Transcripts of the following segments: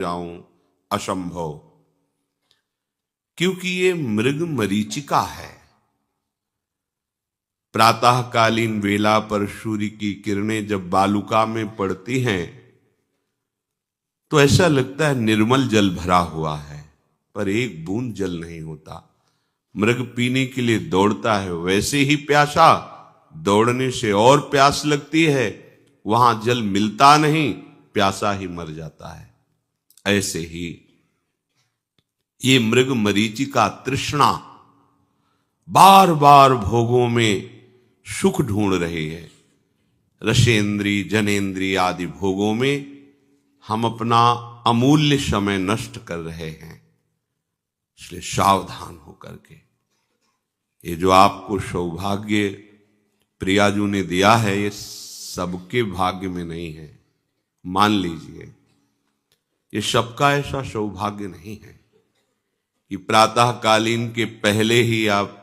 जाऊं असंभव, क्योंकि ये मृग मरीचिका है। प्रातःकालीन वेला पर सूर्य की किरणें जब बालुका में पड़ती हैं तो ऐसा लगता है निर्मल जल भरा हुआ है, पर एक बूंद जल नहीं होता। मृग पीने के लिए दौड़ता है, वैसे ही प्यासा, दौड़ने से और प्यास लगती है, वहां जल मिलता नहीं, प्यासा ही मर जाता है। ऐसे ही ये मृग मरीचिका तृष्णा बार बार भोगों में सुख ढूंढ रही है। रसेंद्री जनेन्द्रीय आदि भोगों में हम अपना अमूल्य समय नष्ट कर रहे हैं। इसलिए सावधान होकर के, ये जो आपको सौभाग्य प्रियाजू ने दिया है, ये सबके भाग्य में नहीं है। मान लीजिए, ये सबका ऐसा सौभाग्य नहीं है कि प्रातःकालीन के पहले ही आप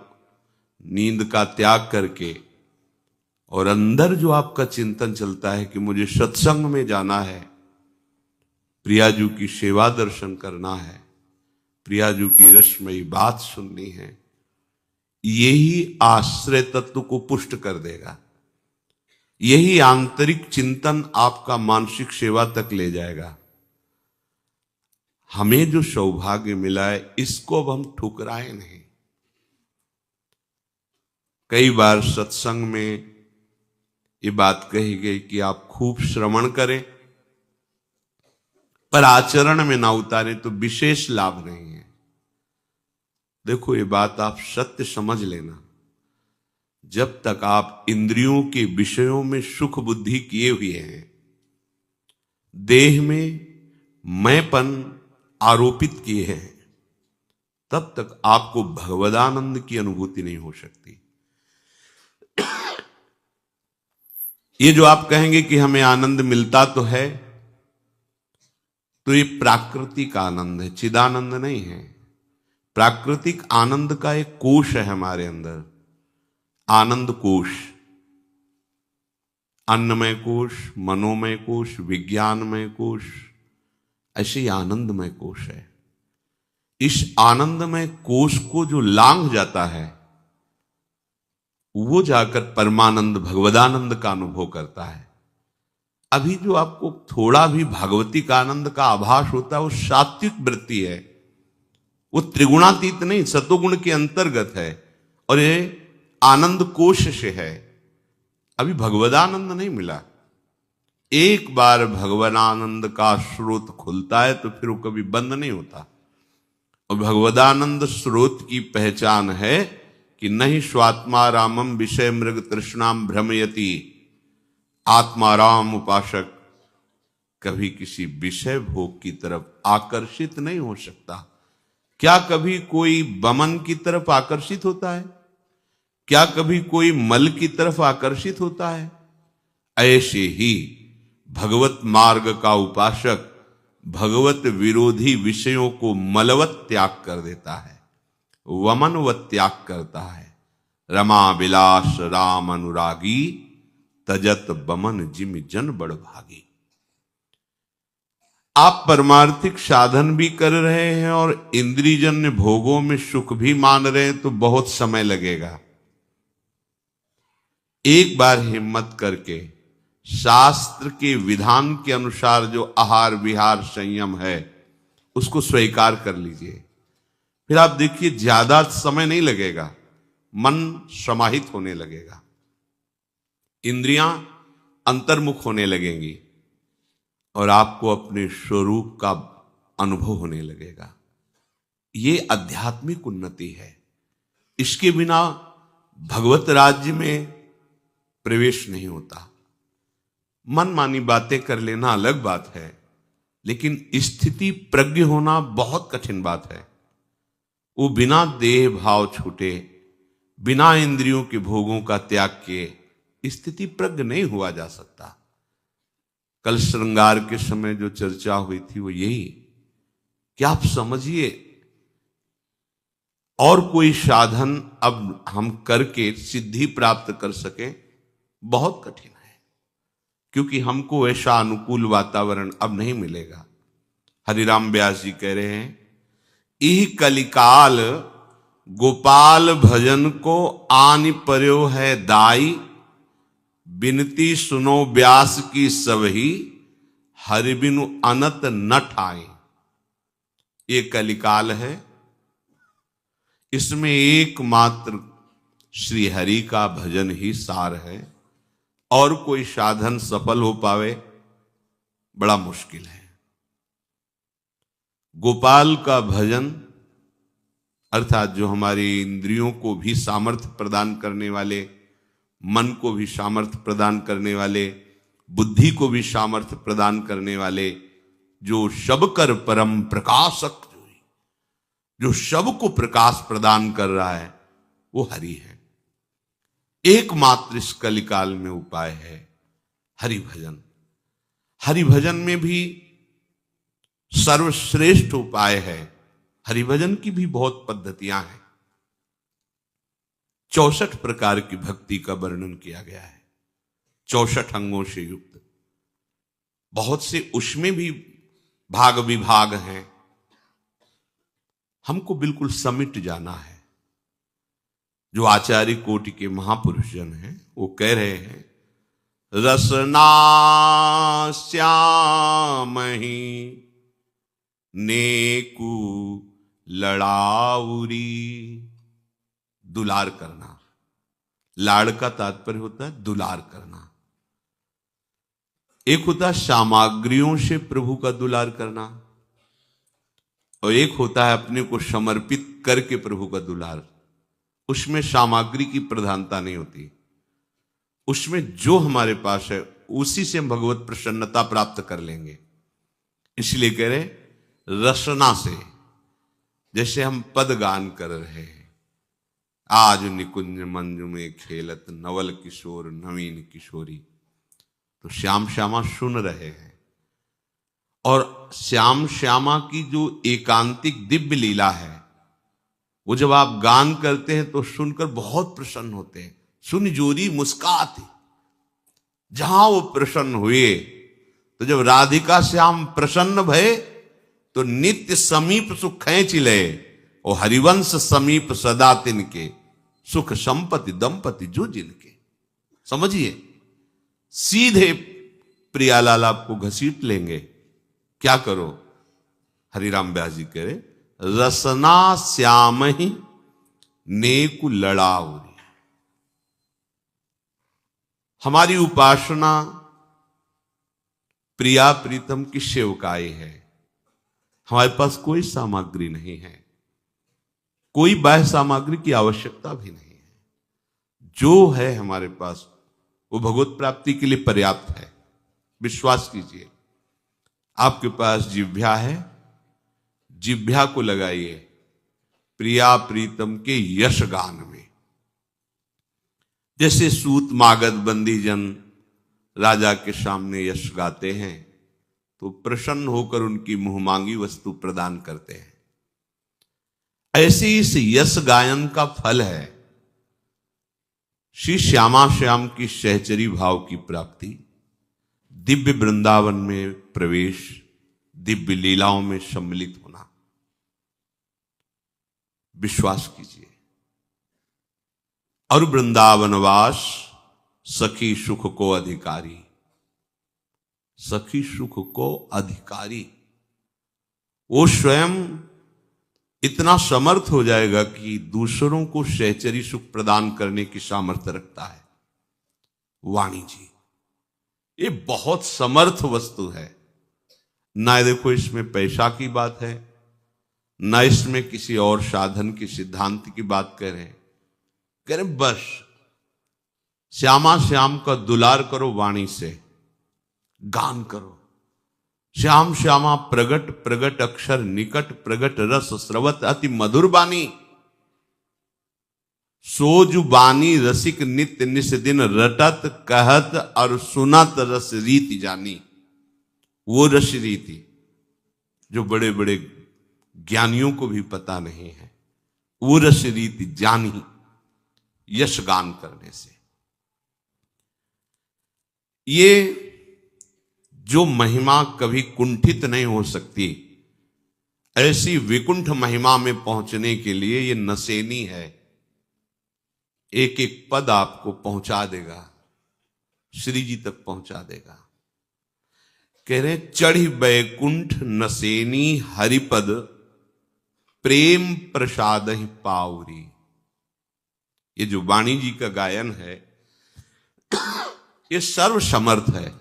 नींद का त्याग करके और अंदर जो आपका चिंतन चलता है कि मुझे सत्संग में जाना है, प्रियाजू की सेवा दर्शन करना है, प्रियाजू की रसमयी बात सुननी है, यही आश्रय तत्व को पुष्ट कर देगा। यही आंतरिक चिंतन आपका मानसिक सेवा तक ले जाएगा। हमें जो सौभाग्य मिला है, इसको अब हम ठुकराए नहीं। कई बार सत्संग में ये बात कही गई कि आप खूब श्रवण करें पर आचरण में ना उतारें तो विशेष लाभ नहीं है। देखो, ये बात आप सत्य समझ लेना। जब तक आप इंद्रियों के विषयों में सुख बुद्धि किए हुए हैं, देह में मैंपन आरोपित किए हैं, तब तक आपको भगवदानंद की अनुभूति नहीं हो सकती। ये जो आप कहेंगे कि हमें आनंद मिलता तो है, तो ये प्राकृतिक आनंद है, चिदानंद नहीं है। प्राकृतिक आनंद का एक कोश है हमारे अंदर, आनंद कोश, अन्नमय कोश, मनोमय कोश, विज्ञानमय कोश, ऐसे ही आनंदमय कोश है। इस आनंदमय कोश को जो लांघ जाता है, वो जाकर परमानंद भगवदानंद का अनुभव करता है। अभी जो आपको थोड़ा भी भागवतिक आनंद का आभास होता है, वो सात्विक वृत्ति है, वो त्रिगुणातीत नहीं, सतोगुण के अंतर्गत है, और ये आनंद कोश से है। अभी भगवदानंद नहीं मिला। एक बार भगवदानंद का स्रोत खुलता है तो फिर वो कभी बंद नहीं होता। और भगवदानंद स्रोत की पहचान है कि नहीं स्वात्मा रामम विषय मृग तृष्णाम भ्रमयति। आत्माराम उपासक कभी किसी विषय भोग की तरफ आकर्षित नहीं हो सकता। क्या कभी कोई बमन की तरफ आकर्षित होता है? क्या कभी कोई मल की तरफ आकर्षित होता है? ऐसे ही भगवत मार्ग का उपासक भगवत विरोधी विषयों को मलवत त्याग कर देता है, वमनवत त्याग करता है। रमा विलास राम अनुरागी, तजत बमन जिम जन बड़ भागी। आप परमार्थिक साधन भी कर रहे हैं और इंद्रियजन्य भोगों में सुख भी मान रहे हैं, तो बहुत समय लगेगा। एक बार हिम्मत करके शास्त्र के विधान के अनुसार जो आहार विहार संयम है, उसको स्वीकार कर लीजिए। फिर आप देखिए, ज्यादा समय नहीं लगेगा, मन समाहित होने लगेगा, इंद्रियां अंतर्मुख होने लगेंगी और आपको अपने स्वरूप का अनुभव होने लगेगा। ये आध्यात्मिक उन्नति है। इसके बिना भगवत राज्य में प्रवेश नहीं होता। मनमानी बातें कर लेना अलग बात है, लेकिन स्थिति प्रज्ञ होना बहुत कठिन बात है। वो बिना देह भाव छूटे, बिना इंद्रियों के भोगों का त्याग किए स्थिति प्रज्ञ नहीं हुआ जा सकता। कल श्रृंगार के समय जो चर्चा हुई थी वो यही कि आप समझिए, और कोई साधन अब हम करके सिद्धि प्राप्त कर सकें बहुत कठिन है, क्योंकि हमको ऐसा अनुकूल वातावरण अब नहीं मिलेगा। हरिराम व्यास जी कह रहे हैं, इह कलिकाल गोपाल भजन को आनि पर्यो है दाई, बिनती सुनो व्यास की सबही, हरि बिनु अनत न ठाई। ये कलिकाल है, इसमें एकमात्र श्री हरि का भजन ही सार है, और कोई साधन सफल हो पावे बड़ा मुश्किल है। गोपाल का भजन अर्थात जो हमारी इंद्रियों को भी सामर्थ्य प्रदान करने वाले, मन को भी सामर्थ्य प्रदान करने वाले, बुद्धि को भी सामर्थ्य प्रदान करने वाले, जो सब कर परम प्रकाशक, जो सब को प्रकाश प्रदान कर रहा है, वो हरि है। एकमात्र इस कलिकाल में उपाय है हरि भजन। हरि भजन में भी सर्वश्रेष्ठ उपाय है। हरिभजन की भी बहुत पद्धतियां हैं। 64 प्रकार की भक्ति का वर्णन किया गया है, 64 अंगों से युक्त। बहुत से उसमें भी भाग विभाग हैं। हमको बिल्कुल समिट जाना है। जो आचार्य कोटि के महापुरुष जन हैं वो कह रहे हैं, रसना श्यामहि नेकु लड़ाउरी। दुलार करना, लाड़ का तात्पर्य होता है दुलार करना। एक होता है सामग्रियों से प्रभु का दुलार करना, और एक होता है अपने को समर्पित करके प्रभु का दुलार। उसमें सामग्री की प्रधानता नहीं होती, उसमें जो हमारे पास है उसी से हम भगवत प्रसन्नता प्राप्त कर लेंगे। इसलिए कह रहे रसना से, जैसे हम पद गान कर रहे हैं, आज निकुंज मंजु में खेलत नवल किशोर नवीन किशोरी, तो श्याम श्यामा सुन रहे हैं। और श्याम श्यामा की जो एकांतिक दिव्य लीला है, वो जब आप गान करते हैं तो सुनकर बहुत प्रसन्न होते हैं। सुन जोरी मुस्काते, जहां वो प्रसन्न हुए, तो जब राधिका श्याम प्रसन्न भये तो नित्य समीप सुख खेच ले, और हरिवंश समीप सदा तिनके, सुख संपत्ति दंपति जो जिनके। समझिए, सीधे प्रियालाल आपको घसीट लेंगे। क्या करो? हरिराम व्यास जी कह रहे, रसना श्याम ही नेकु लड़ाउरी। हमारी उपासना प्रिया प्रीतम की सेवकाई है। हमारे पास कोई सामग्री नहीं है, कोई बाह्य सामग्री की आवश्यकता भी नहीं है। जो है हमारे पास वो भगवत प्राप्ति के लिए पर्याप्त है। विश्वास कीजिए, आपके पास जिह्वा है, जिह्वा को लगाइए प्रिया प्रीतम के यश गान में। जैसे सूत मागध बंदी जन राजा के सामने यश गाते हैं तो प्रसन्न होकर उनकी मुंह मांगी वस्तु प्रदान करते हैं, ऐसे इस यश गायन का फल है श्री श्यामा श्याम की सहचरी भाव की प्राप्ति, दिव्य वृंदावन में प्रवेश, दिव्य लीलाओं में सम्मिलित होना। विश्वास कीजिए। और वृंदावनवास सखी सुख को अधिकारी, सखी सुख को अधिकारी। वो स्वयं इतना समर्थ हो जाएगा कि दूसरों को सहचरी सुख प्रदान करने की सामर्थ्य रखता है। वाणी जी, ये बहुत समर्थ वस्तु है। ना देखो इसमें पैसा की बात है, ना इसमें किसी और साधन की सिद्धांत की बात कह रहे बस श्यामा श्याम का दुलार करो, वाणी से गान करो। श्याम श्यामा प्रगट प्रगट अक्षर निकट, प्रगट रस स्रवत अति मधुर बानी। सोजु बानी रसिक नित्य निस दिन रटत कहत और सुनत रस रीति जानी। वो रस रीति जो बड़े बड़े ज्ञानियों को भी पता नहीं है, वो रस रीति जानी यश गान करने से। ये जो महिमा कभी कुंठित नहीं हो सकती, ऐसी विकुंठ महिमा में पहुंचने के लिए ये नसेनी है, एक एक पद आपको पहुंचा देगा, श्री जी तक पहुंचा देगा। कह रहे चढ़ी बैकुंठ नसेनी हरिपद, प्रेम प्रसाद ही पाउरी। ये जो वाणी जी का गायन है ये सर्व समर्थ है।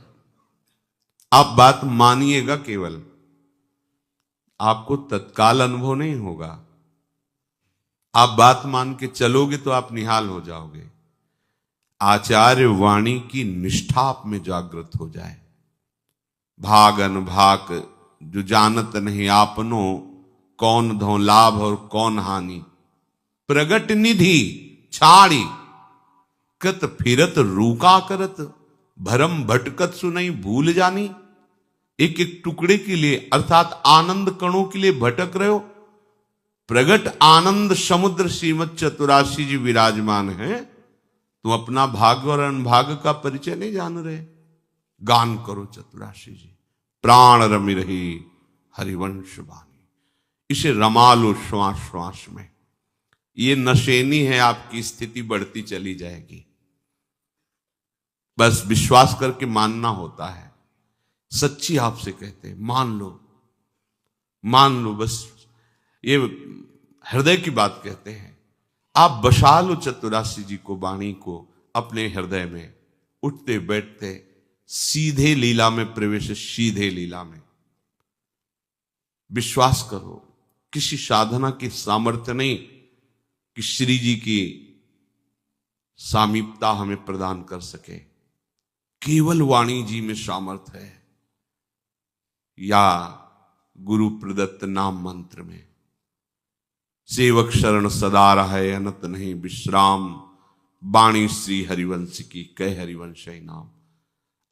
आप बात मानिएगा, केवल आपको तत्काल अनुभव नहीं होगा। आप बात मान के चलोगे तो आप निहाल हो जाओगे। आचार्य वाणी की निष्ठा आप में जागृत हो जाए। भाग अनभाग जो जानत नहीं आपनो, कौन धो लाभ और कौन हानि। प्रगट निधि छाड़ी, कत फिरत रूका करत, भरम भटकत सुनई भूल जानी। एक एक टुकड़े के लिए अर्थात आनंद कणों के लिए भटक रहे हो। प्रगट आनंद समुद्र श्रीमद चतुराशी जी विराजमान है, तुम अपना भाग्य और अनभाग्य का परिचय नहीं जान रहे। गान करो चतुराशी जी, प्राण रमि रही हरिवंश वाणी। इसे रमा लो श्वास श्वास में। ये नशेनी है, आपकी स्थिति बढ़ती चली जाएगी। बस विश्वास करके मानना होता है। सच्ची आपसे कहते हैं, मान लो, मान लो। बस ये हृदय की बात कहते हैं। आप बसा लो चतुराशी जी को, वाणी को अपने हृदय में। उठते बैठते सीधे लीला में प्रवेश, सीधे लीला में। विश्वास करो, किसी साधना की सामर्थ्य नहीं कि श्री जी की सामीप्यता हमें प्रदान कर सके। केवल वाणी जी में सामर्थ्य है, या गुरु प्रदत्त नाम मंत्र में। सेवक शरण सदा रहे, अनत नहीं विश्राम। वाणी श्री हरिवंश की, कह हरिवंश नाम।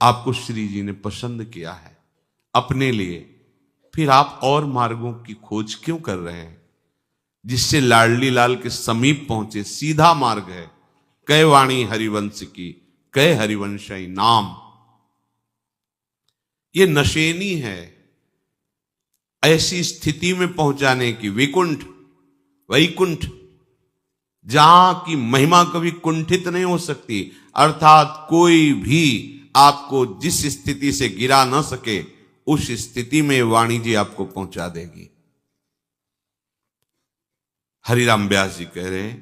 आपको श्री जी ने पसंद किया है अपने लिए, फिर आप और मार्गों की खोज क्यों कर रहे हैं? जिससे लाडली लाल के समीप पहुंचे, सीधा मार्ग है। कह वाणी हरिवंश की, कह हरिवंश नाम। ये नशेनी है ऐसी स्थिति में पहुंचाने की। विकुंठ, वैकुंठ, जहां की महिमा कभी कुंठित नहीं हो सकती। अर्थात कोई भी आपको जिस स्थिति से गिरा ना सके, उस स्थिति में वाणी जी आपको पहुंचा देगी। हरिराम व्यास जी कह रहे हैं,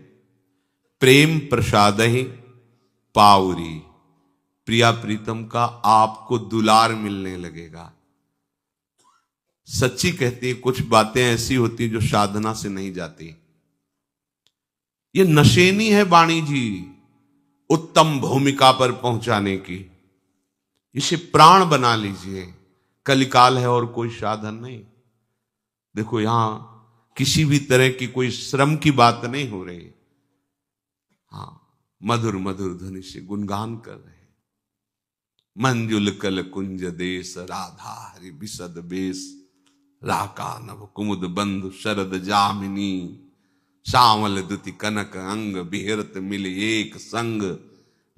प्रेम प्रसाद ही पाउरी। प्रिया प्रीतम का आपको दुलार मिलने लगेगा। सच्ची कहती है, कुछ बातें ऐसी होती जो साधना से नहीं जाती। ये नशेनी है वाणी जी उत्तम भूमिका पर पहुंचाने की। इसे प्राण बना लीजिए। कलिकाल है और कोई साधन नहीं। देखो, यहां किसी भी तरह की कोई श्रम की बात नहीं हो रही। हाँ, मधुर मधुर ध्वनि से गुणगान कर रहे हैं। मंजुल कल कुंज देश, राधा हरि बिसद बेस। राका नभ कुमुद बंधु शरद जामिनी। श्यामल दुति कनक अंग, बिहरत मिल एक संग।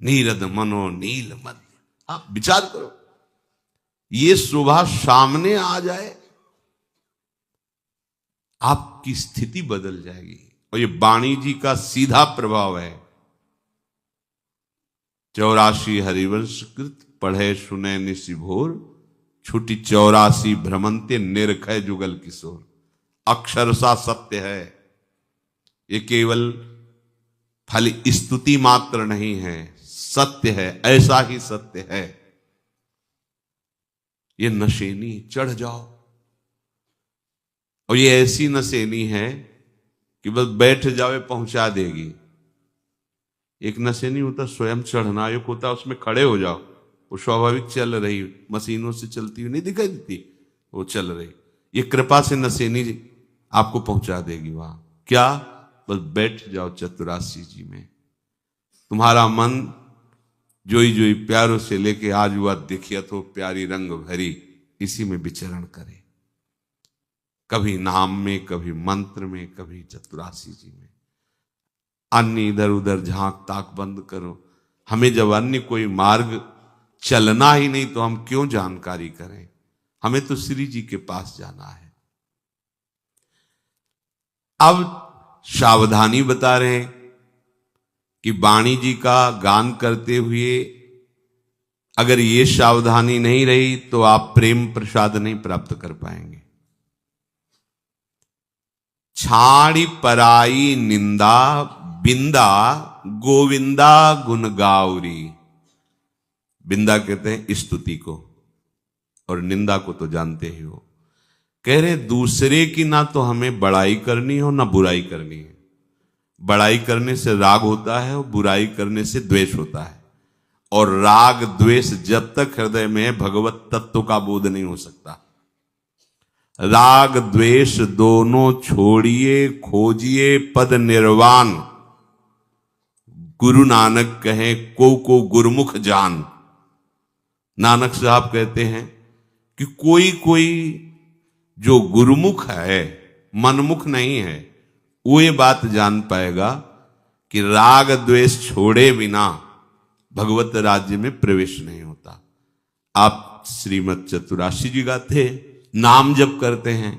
नीरद मनो नील मध्य। आप विचार करो, ये शोभा सामने आ जाए, आपकी स्थिति बदल जाएगी। और ये वाणी जी का सीधा प्रभाव है। 84 हरिवंश कृत, पढ़े सुने निशि भोर। छुटी 84 भ्रमंते, निरखय जुगल किशोर। अक्षरशा सत्य है। ये केवल खाली स्तुति मात्र नहीं है, सत्य है, ऐसा ही सत्य है। ये नशेनी, चढ़ जाओ। और ये ऐसी नशेनी है कि बस बैठ जाओ पहुंचा देगी। एक नशेनी होता स्वयं चढ़ना, एक होता उसमें खड़े हो जाओ, वो स्वाभाविक चल रही, मशीनों से चलती हुई नहीं दिखाई देती, वो चल रही। ये कृपा से नशेनी आपको पहुंचा देगी वहां। क्या? बस बैठ जाओ चतुराशी जी में। तुम्हारा मन जोई जोई प्यारों से लेके आज हुआ देखिया तो प्यारी रंग भरी, इसी में विचरण करे। कभी नाम में, कभी मंत्र में, कभी चतुराशी जी में। अन्य इधर उधर झांक ताक बंद करो। हमें जब अन्य कोई मार्ग चलना ही नहीं तो हम क्यों जानकारी करें? हमें तो श्री जी के पास जाना है। अब सावधानी बता रहे हैं कि वाणी जी का गान करते हुए अगर ये सावधानी नहीं रही तो आप प्रेम प्रसाद नहीं प्राप्त कर पाएंगे। छाड़ी पराई निंदा बिंदा गोविंदा गुण गाउरी। बिंदा कहते हैं स्तुति को, और निंदा को तो जानते ही हो। कह रहे दूसरे की ना तो हमें बड़ाई करनी हो ना बुराई करनी है। बड़ाई करने से राग होता है और बुराई करने से द्वेष होता है, और राग द्वेष जब तक हृदय में है भगवत तत्व का बोध नहीं हो सकता। राग द्वेष दोनों छोड़िए, खोजिए पद निर्वाण। गुरु नानक कहे को गुरुमुख जान। नानक साहब कहते हैं कि कोई कोई जो गुरुमुख है, मनमुख नहीं है, वो ये बात जान पाएगा कि राग द्वेष छोड़े बिना भगवत राज्य में प्रवेश नहीं होता। आप श्रीमद चतुराशी जी गाते हैं, नाम जप करते हैं,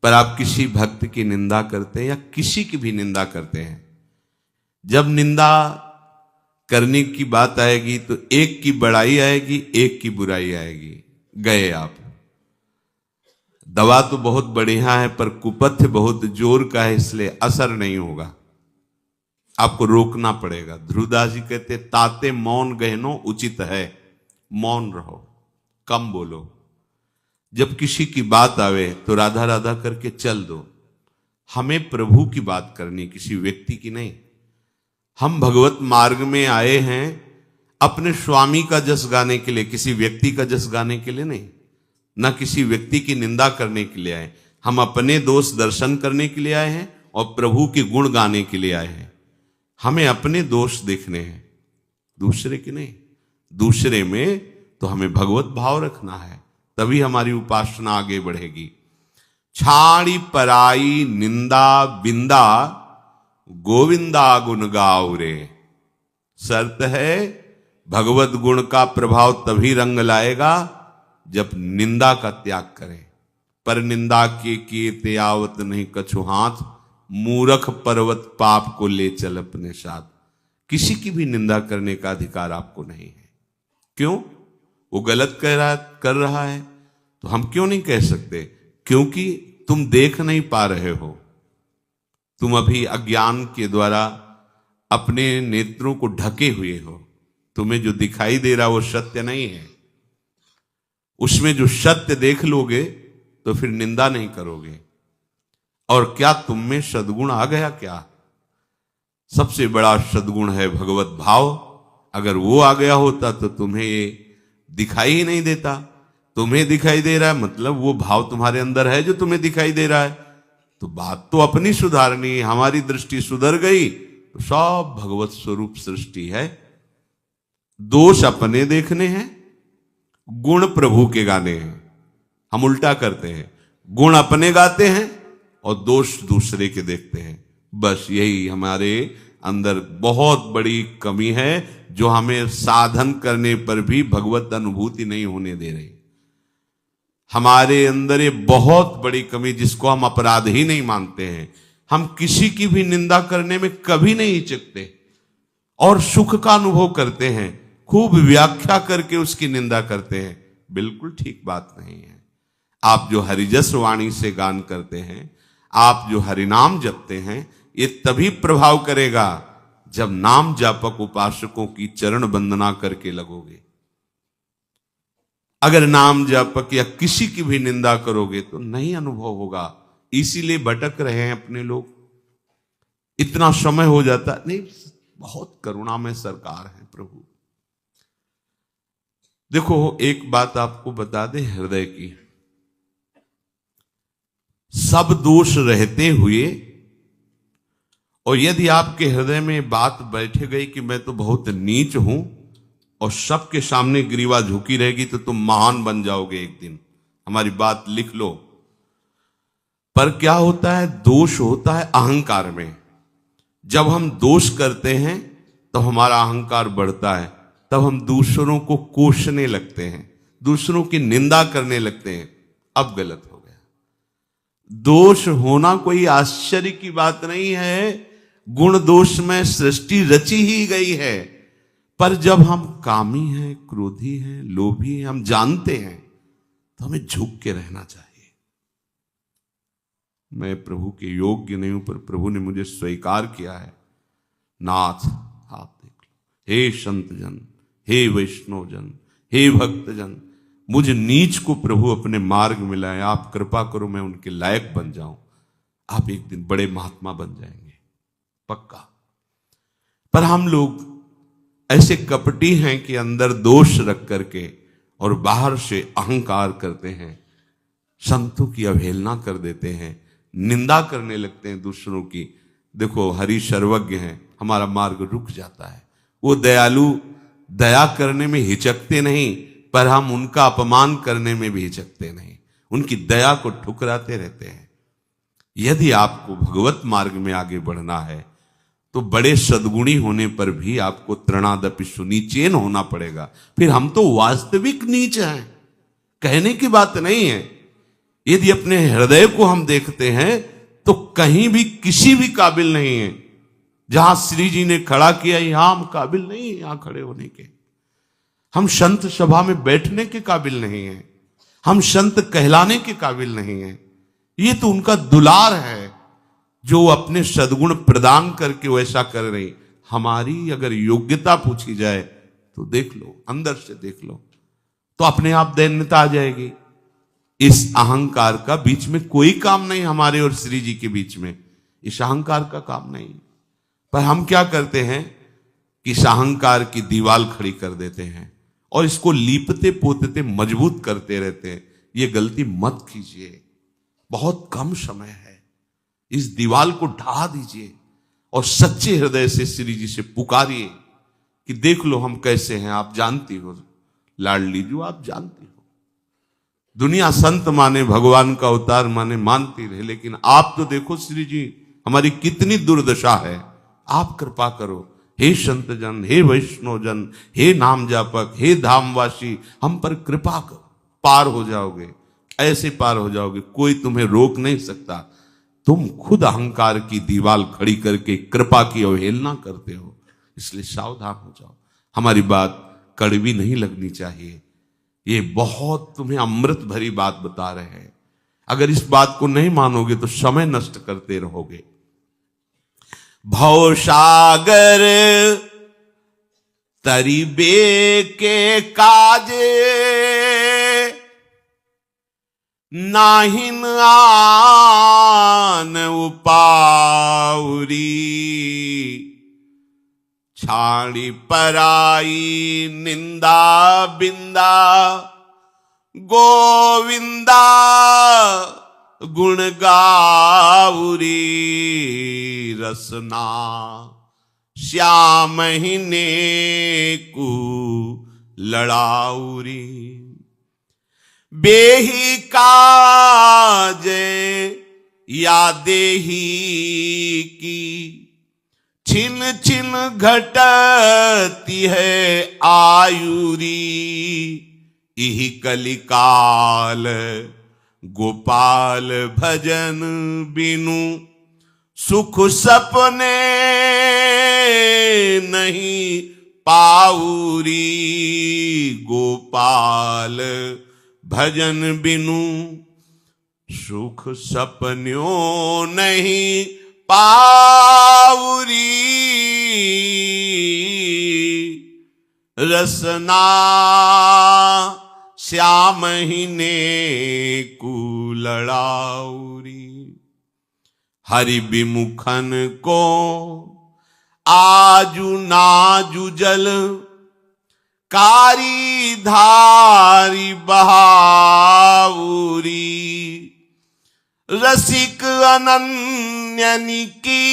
पर आप किसी भक्त की निंदा करते हैं या किसी की भी निंदा करते हैं। जब निंदा करने की बात आएगी तो एक की बड़ाई आएगी, एक की बुराई आएगी। गए आप। दवा तो बहुत बढ़िया है पर कुपथ्य बहुत जोर का है, इसलिए असर नहीं होगा, आपको रोकना पड़ेगा। ध्रुवदास जी कहते ताते मौन गहनो उचित है। मौन रहो, कम बोलो। जब किसी की बात आवे तो राधा राधा करके चल दो। हमें प्रभु की बात करनी, किसी व्यक्ति की नहीं। हम भगवत मार्ग में आए हैं अपने स्वामी का जस गाने के लिए, किसी व्यक्ति का जस गाने के लिए नहीं, ना किसी व्यक्ति की निंदा करने के लिए आए। हम अपने दोष दर्शन करने के लिए आए हैं और प्रभु के गुण गाने के लिए आए हैं। हमें अपने दोष देखने हैं, दूसरे के नहीं। दूसरे में तो हमें भगवत भाव रखना है, तभी हमारी उपासना आगे बढ़ेगी। छाड़ी पराई निंदा बिंदा गोविंदा गुण गाओ रे। शर्त है भगवत गुण का प्रभाव तभी रंग लाएगा जब निंदा का त्याग करें। पर निंदा के किए ते आवत नहीं कछु हाथ, मूर्ख पर्वत पाप को ले चल अपने साथ। किसी की भी निंदा करने का अधिकार आपको नहीं है। क्यों? वो गलत कर रहा है तो हम क्यों नहीं कह सकते? क्योंकि तुम देख नहीं पा रहे हो, तुम अभी अज्ञान के द्वारा अपने नेत्रों को ढके हुए हो। तुम्हें जो दिखाई दे रहा वो सत्य नहीं है। उसमें जो सत्य देख लोगे तो फिर निंदा नहीं करोगे। और क्या तुम में सद्गुण आ गया? क्या सबसे बड़ा सद्गुण है भगवत भाव। अगर वो आ गया होता तो तुम्हें ये दिखाई ही नहीं देता। तुम्हें दिखाई दे रहा है मतलब वो भाव तुम्हारे अंदर है जो तुम्हें दिखाई दे रहा है। तो बात तो अपनी सुधारनी है। हमारी दृष्टि सुधर गई तो सब भगवत स्वरूप सृष्टि है। दोष अपने देखने हैं, गुण प्रभु के गाने हैं। हम उल्टा करते हैं, गुण अपने गाते हैं और दोष दूसरे के देखते हैं। बस यही हमारे अंदर बहुत बड़ी कमी है जो हमें साधन करने पर भी भगवत अनुभूति नहीं होने दे रही। हमारे अंदर ये बहुत बड़ी कमी जिसको हम अपराध ही नहीं मानते हैं। हम किसी की भी निंदा करने में कभी नहीं हिचकते और सुख का अनुभव करते हैं। खूब व्याख्या करके उसकी निंदा करते हैं। बिल्कुल ठीक बात नहीं है। आप जो हरिजस वाणी से गान करते हैं, आप जो हरिनाम जपते हैं, ये तभी प्रभाव करेगा जब नाम जापक उपासकों की चरण वंदना करके लगोगे। अगर नाम जापक या किसी की भी निंदा करोगे तो नहीं अनुभव होगा। इसीलिए भटक रहे हैं अपने लोग। इतना समय हो जाता नहीं। बहुत करुणामय सरकार है प्रभु। देखो एक बात आपको बता दे हृदय की। सब दोष रहते हुए और यदि आपके हृदय में बात बैठ गई कि मैं तो बहुत नीच हूं और सबके सामने ग्रीवा झुकी रहेगी तो तुम महान बन जाओगे एक दिन। हमारी बात लिख लो। पर क्या होता है? दोष होता है अहंकार में। जब हम दोष करते हैं तो हमारा अहंकार बढ़ता है। तब हम दूसरों को कोसने लगते हैं, दूसरों की निंदा करने लगते हैं। अब गलत हो गया। दोष होना कोई आश्चर्य की बात नहीं है, गुण दोष में सृष्टि रची ही गई है। पर जब हम कामी हैं, क्रोधी हैं, लोभी हैं, हम जानते हैं, तो हमें झुक के रहना चाहिए। मैं प्रभु के योग्य नहीं हूं, पर प्रभु ने मुझे स्वीकार किया है। नाथ आप देख लो, हे संतजन, हे वैष्णवजन, हे भक्तजन, मुझ नीच को प्रभु अपने मार्ग में लाए। आप कृपा करो मैं उनके लायक बन जाऊं। आप एक दिन बड़े महात्मा बन जाएंगे, पक्का। पर हम लोग ऐसे कपटी हैं कि अंदर दोष रख करके और बाहर से अहंकार करते हैं, संतों की अवहेलना कर देते हैं, निंदा करने लगते हैं दूसरों की। देखो हरि सर्वज्ञ हैं, हमारा मार्ग रुक जाता है। वो दयालु दया करने में हिचकते नहीं, पर हम उनका अपमान करने में भी हिचकते नहीं, उनकी दया को ठुकराते रहते हैं। यदि आपको भगवत मार्ग में आगे बढ़ना है तो बड़े सद्गुणी होने पर भी आपको तृणादपि सुनीचेन होना पड़ेगा। फिर हम तो वास्तविक नीच हैं, कहने की बात नहीं है। यदि अपने हृदय को हम देखते हैं तो कहीं भी किसी भी काबिल नहीं है। जहां श्री जी ने खड़ा किया, यहां हम काबिल नहीं है यहां खड़े होने के। हम संत सभा में बैठने के काबिल नहीं हैं, हम संत कहलाने के काबिल नहीं हैं। ये तो उनका दुलार है जो अपने सद्गुण प्रदान करके वैसा कर रही। हमारी अगर योग्यता पूछी जाए तो देख लो, अंदर से देख लो, तो अपने आप दैन्यता आ जाएगी। इस अहंकार का बीच में कोई काम नहीं, हमारे और श्री जी के बीच में इस अहंकार का काम नहीं। पर हम क्या करते हैं कि इस अहंकार की दीवार खड़ी कर देते हैं और इसको लीपते पोतते मजबूत करते रहते हैं। ये गलती मत कीजिए, बहुत कम समय है। इस दीवार को ढा दीजिए और सच्चे हृदय से श्री जी से पुकारिए कि देख लो हम कैसे हैं। आप जानती हो लाडली जी, आप जानती हो दुनिया संत माने, भगवान का अवतार माने, मानती रहे, लेकिन आप तो देखो श्री जी हमारी कितनी दुर्दशा है। आप कृपा करो हे संतजन, हे वैष्णवजन, हे नाम जापक, हे धामवासी, हम पर कृपा करो। पार हो जाओगे, ऐसे पार हो जाओगे, कोई तुम्हें रोक नहीं सकता। तुम खुद अहंकार की दीवार खड़ी करके कृपा की अवहेलना करते हो, इसलिए सावधान हो जाओ। हमारी बात कड़वी नहीं लगनी चाहिए। ये बहुत तुम्हें अमृत भरी बात बता रहे हैं। अगर इस बात को नहीं मानोगे तो समय नष्ट करते रहोगे। भव सागर तरिबे के काजे, नाहिन आन उपाउरी, छाड़ी पराई निंदा बिंदा, गोविंदा गुण गाउरी, रसना श्याम ही नेकु लड़ाउरी। बेही काजे यादे ही की, छिन छिन घटती है आयुरी। इही कलिकाल गोपाल भजन बिनु, सुख सपने नहीं पाउरी। गोपाल भजन बिनु सुख सपन्यों नहीं पाउरी। रसना श्याम ही नेकु लड़ाउरी। हरि विमुखन को आजू नाजू जल, कारी धारी बहाउरी। रसिक अनन्यनि की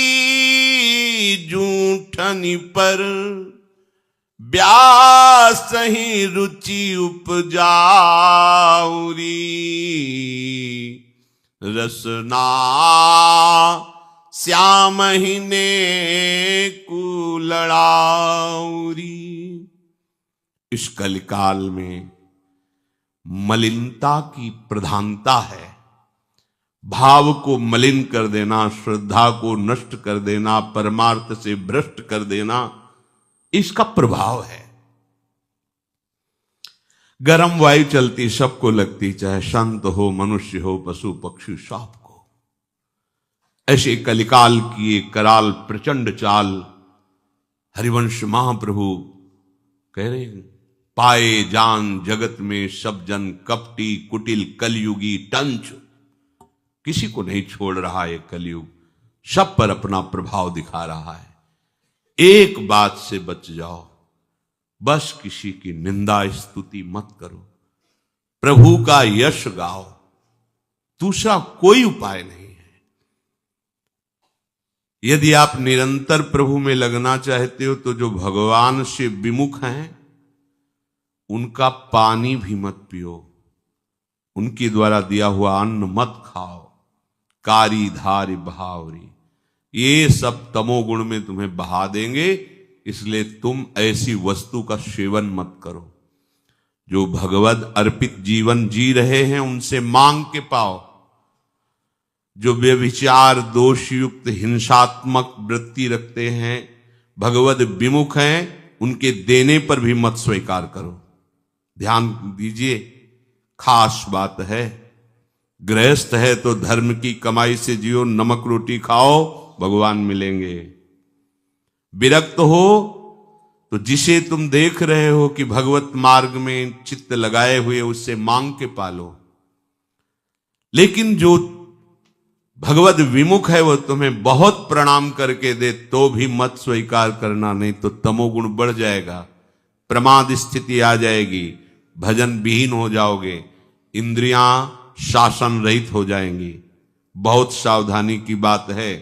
जूठनी पर, व्यास ही रुचि उपजाउरी। रसना श्याम ही नेकु लड़ाउरी। इस कलिकाल में मलिनता की प्रधानता है, भाव को मलिन कर देना, श्रद्धा को नष्ट कर देना, परमार्थ से भ्रष्ट कर देना, इसका प्रभाव है। गर्म वायु चलती सबको लगती, चाहे संत हो, मनुष्य हो, पशु पक्षी, सबको। ऐसे कलिकाल की एक कराल प्रचंड चाल हरिवंश महाप्रभु कह रहे हैं, पाए जान जगत में सब जन कपटी कुटिल कलयुगी टंच। किसी को नहीं छोड़ रहा है कलयुग, सब पर अपना प्रभाव दिखा रहा है। एक बात से बच जाओ, बस किसी की निंदा स्तुति मत करो, प्रभु का यश गाओ, दूसरा कोई उपाय नहीं है। यदि आप निरंतर प्रभु में लगना चाहते हो तो जो भगवान से विमुख हैं उनका पानी भी मत पियो, उनके द्वारा दिया हुआ अन्न मत खाओ। कारी धारी बहावरी, ये सब तमोगुण में तुम्हें बहा देंगे, इसलिए तुम ऐसी वस्तु का सेवन मत करो। जो भगवद अर्पित जीवन जी रहे हैं उनसे मांग के पाओ। जो व्यभिचार दोषयुक्त हिंसात्मक वृत्ति रखते हैं, भगवद विमुख हैं, उनके देने पर भी मत स्वीकार करो। ध्यान दीजिए, खास बात है। गृहस्थ है तो धर्म की कमाई से जियो, नमक रोटी खाओ, भगवान मिलेंगे। विरक्त हो तो जिसे तुम देख रहे हो कि भगवत मार्ग में चित्त लगाए हुए, उससे मांग के पालो। लेकिन जो भगवत विमुख है वो तुम्हें बहुत प्रणाम करके दे तो भी मत स्वीकार करना, नहीं तो तमोगुण बढ़ जाएगा, प्रमाद स्थिति आ जाएगी, भजन विहीन हो जाओगे, इंद्रियां शासन रहित हो जाएंगी। बहुत सावधानी की बात है।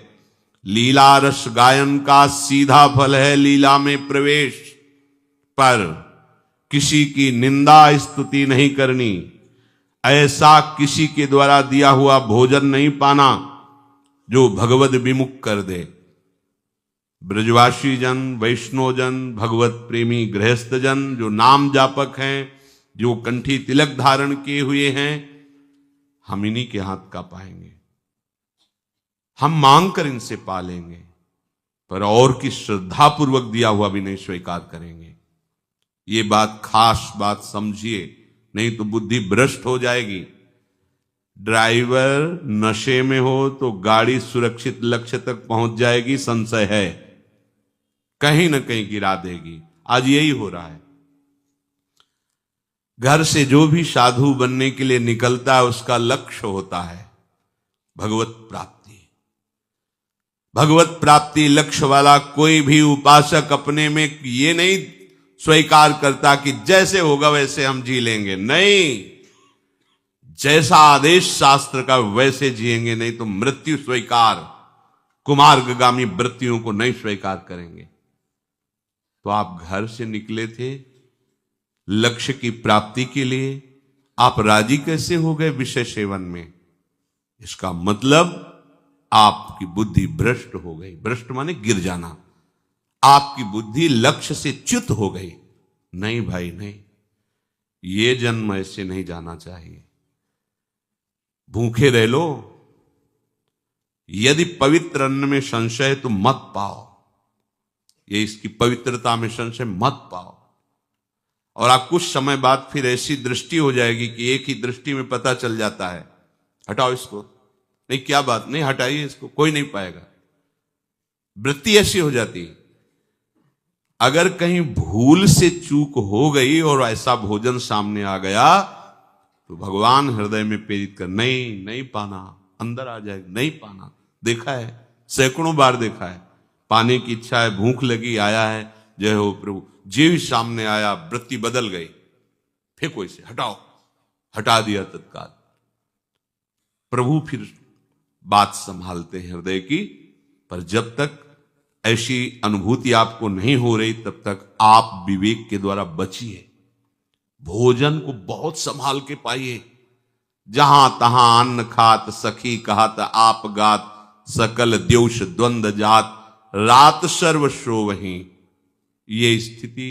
लीला रस गायन का सीधा फल है लीला में प्रवेश, पर किसी की निंदा स्तुति नहीं करनी, ऐसा किसी के द्वारा दिया हुआ भोजन नहीं पाना जो भगवत विमुख कर दे। ब्रजवासी जन, वैष्णव जन, भगवत प्रेमी गृहस्थ जन, जो नाम जापक हैं, जो कंठी तिलक धारण किए हुए हैं, हम इन्हीं के हाथ का पाएंगे। हम मांग कर इनसे पालेंगे, पर और की श्रद्धा पूर्वक दिया हुआ भी नहीं स्वीकार करेंगे। ये बात खास बात समझिए, नहीं तो बुद्धि भ्रष्ट हो जाएगी। ड्राइवर नशे में हो तो गाड़ी सुरक्षित लक्ष्य तक पहुंच जाएगी, संशय है, कहीं ना कहीं गिरा देगी। आज यही हो रहा है। घर से जो भी साधु बनने के लिए निकलता है उसका लक्ष्य होता है भगवत प्राप्ति। भगवत प्राप्ति लक्ष्य वाला कोई भी उपासक अपने में ये नहीं स्वीकार करता कि जैसे होगा वैसे हम जी लेंगे। नहीं, जैसा आदेश शास्त्र का वैसे जिएंगे, नहीं तो मृत्यु स्वीकार, कुमार्गामी वृत्तियों को नहीं स्वीकार करेंगे। तो आप घर से निकले थे लक्ष्य की प्राप्ति के लिए, आप राजी कैसे हो गए विषय सेवन में? इसका मतलब आपकी बुद्धि भ्रष्ट हो गई। भ्रष्ट माने गिर जाना। आपकी बुद्धि लक्ष्य से च्युत हो गई। नहीं भाई नहीं, ये जन्म ऐसे नहीं जाना चाहिए। भूखे रह लो, यदि पवित्र अन्न में संशय है तो मत पाओ। ये इसकी पवित्रता में संशय मत पाओ। और आप कुछ समय बाद फिर ऐसी दृष्टि हो जाएगी कि एक ही दृष्टि में पता चल जाता है, हटाओ इसको, नहीं क्या बात नहीं, हटाइए इसको, कोई नहीं पाएगा। वृत्ति ऐसी हो जाती। अगर कहीं भूल से चूक हो गई और ऐसा भोजन सामने आ गया तो भगवान हृदय में प्रेरित कर, नहीं नहीं पाना, अंदर आ जाएगा, नहीं पाना। देखा है, सैकड़ों बार देखा है। पाने की इच्छा है, भूख लगी, आया है, जय हो प्रभु, जीव सामने आया, वृत्ति बदल गई, फेंको इसे, हटाओ, हटा दिया तत्काल। प्रभु फिर बात संभालते हैं हृदय की। पर जब तक ऐसी अनुभूति आपको नहीं हो रही तब तक आप विवेक के द्वारा बचिए। भोजन को बहुत संभाल के पाइए। जहां तहां अन्न खात सखी कहत आप गात, सकल द्योष द्वंद जात रात सर्व सो वहीं। ये स्थिति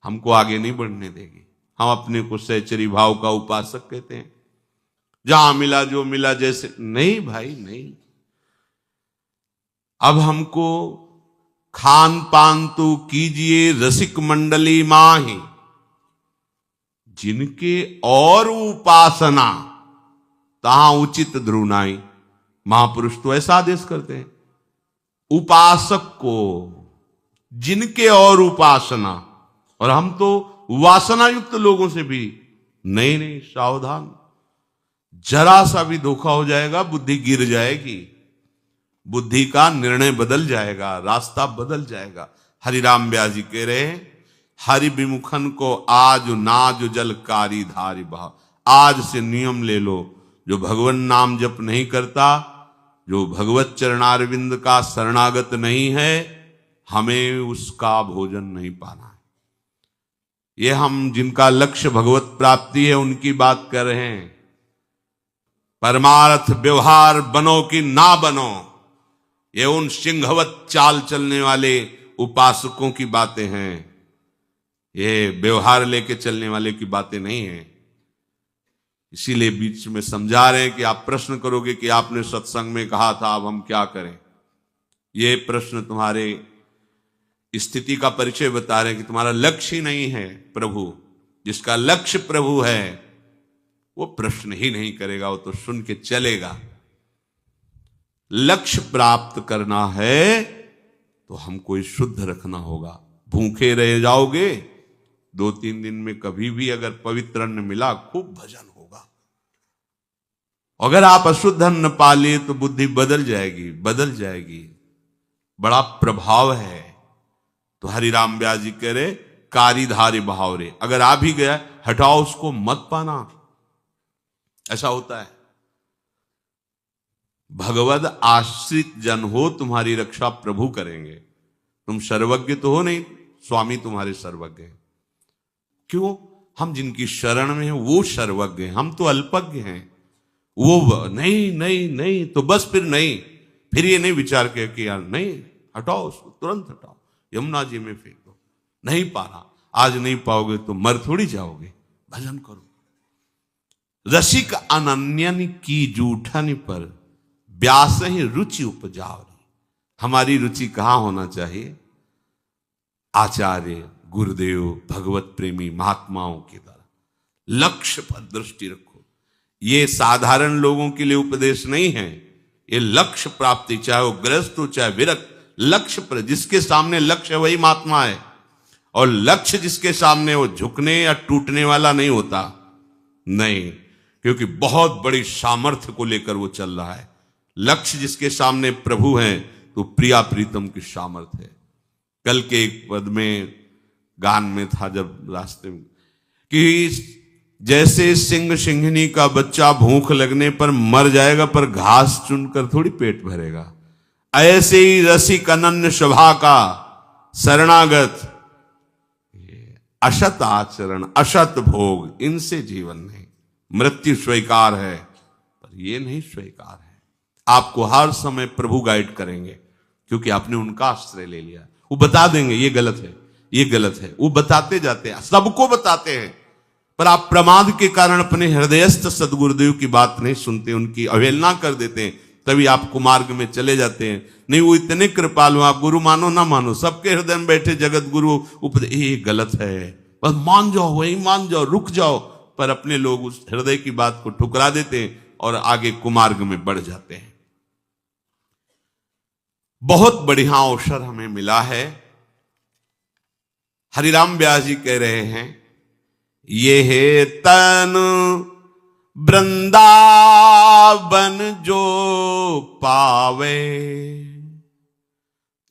हमको आगे नहीं बढ़ने देगी। हम अपने को सहचरी भाव का उपासक कहते हैं। जहां मिला जो मिला जैसे, नहीं भाई नहीं। अब हमको खान पान तो कीजिए रसिक मंडली माही, जिनके और उपासना तहां उचित ध्रुनाई। महापुरुष तो ऐसा आदेश करते हैं, उपासक को जिनके और उपासना, और हम तो वासना युक्त लोगों से भी नहीं नहीं, सावधान। जरा सा भी धोखा हो जाएगा, बुद्धि गिर जाएगी, बुद्धि का निर्णय बदल जाएगा, रास्ता बदल जाएगा। हरिराम व्यास जी कह रहे हैं, हरि विमुखन को आज नाज जलकारी धारी बहा। आज से नियम ले लो, जो भगवान नाम जप नहीं करता, जो भगवत चरणारविंद का शरणागत नहीं है, हमें उसका भोजन नहीं पाना है। ये हम जिनका लक्ष्य भगवत प्राप्ति है उनकी बात कर रहे हैं। परमार्थ व्यवहार बनो कि ना बनो, ये उन सिंहवत चाल चलने वाले उपासकों की बातें हैं, ये व्यवहार लेके चलने वाले की बातें नहीं हैं। इसीलिए बीच में समझा रहे हैं कि आप प्रश्न करोगे कि आपने सत्संग में कहा था, अब हम क्या करें। ये प्रश्न तुम्हारे स्थिति का परिचय बता रहे हैं कि तुम्हारा लक्ष्य ही नहीं है प्रभु। जिसका लक्ष्य प्रभु है वो प्रश्न ही नहीं करेगा, वो तो सुन के चलेगा। लक्ष्य प्राप्त करना है तो हमको शुद्ध रखना होगा। भूखे रह जाओगे, 2-3 दिन में कभी भी अगर पवित्र अन्न मिला, खूब भजन होगा। अगर आप अशुद्ध अन्न पा लिए तो बुद्धि बदल जाएगी, बड़ा प्रभाव है। तो हरिराम व्यास जी कह रहे, कारीधारी भाव रे, अगर आ भी गया हटाओ उसको, मत पाना। ऐसा होता है। भगवद आश्रित जन हो, तुम्हारी रक्षा प्रभु करेंगे। तुम सर्वज्ञ तो हो नहीं, स्वामी तुम्हारे सर्वज्ञ हैं। क्यों? हम जिनकी शरण में हैं वो सर्वज्ञ हैं, हम तो अल्पज्ञ हैं। वो नहीं नहीं नहीं, तो बस फिर नहीं, फिर ये नहीं विचार किया यार नहीं, हटाओ उसको, तुरंत हटाओ, यमुना जी में फेंक दो। नहीं पाना, आज नहीं पाओगे तो मर थोड़ी जाओगे, भजन करो। रसिक अनन्यन की जूठन पर व्यास ही रुचि उपजाओ। हमारी रुचि कहां होना चाहिए? आचार्य, गुरुदेव, भगवत प्रेमी महात्माओं की तरह लक्ष्य पर दृष्टि रखो। ये साधारण लोगों के लिए उपदेश नहीं है, ये लक्ष्य प्राप्ति, चाहे वो गृहस्थ हो चाहे विरक्त, लक्ष्य पर, जिसके सामने लक्ष्य है वही महात्मा है। और लक्ष्य जिसके सामने, वो झुकने या टूटने वाला नहीं होता, नहीं, क्योंकि बहुत बड़ी सामर्थ्य को लेकर वो चल रहा है। लक्ष्य जिसके सामने प्रभु हैं तो प्रिया प्रीतम की सामर्थ्य है। कल के एक पद में गान में था जब रास्ते में, कि जैसे सिंह सिंहनी का बच्चा भूख लगने पर मर जाएगा, पर घास चुनकर थोड़ी पेट भरेगा, ऐसे ही रसिक अनन्य सभा का शरणागत अशत आचरण, अशत भोग, इनसे जीवन नहीं। मृत्यु स्वीकार है पर ये नहीं स्वीकार है। आपको हर समय प्रभु गाइड करेंगे, क्योंकि आपने उनका आश्रय ले लिया। वो बता देंगे ये गलत है, ये गलत है, वो बताते जाते हैं, सबको बताते हैं। पर आप प्रमाद के कारण अपने हृदयस्थ सदगुरुदेव की बात नहीं सुनते, उनकी अवहेलना कर देते हैं, तभी आप कुमार्ग में चले जाते हैं। नहीं, वो इतने कृपालु, आप गुरु मानो ना मानो, सबके हृदय में बैठे जगत गुरु उपदेश, ये गलत है, बस मान जाओ, वही मान जाओ, रुक जाओ। पर अपने लोग उस हृदय की बात को ठुकरा देते हैं और आगे कुमार्ग में बढ़ जाते हैं। बहुत बढ़िया अवसर हमें मिला है। हरिराम व्यास जी कह रहे हैं, ये है तन वृंदावन जो पावे,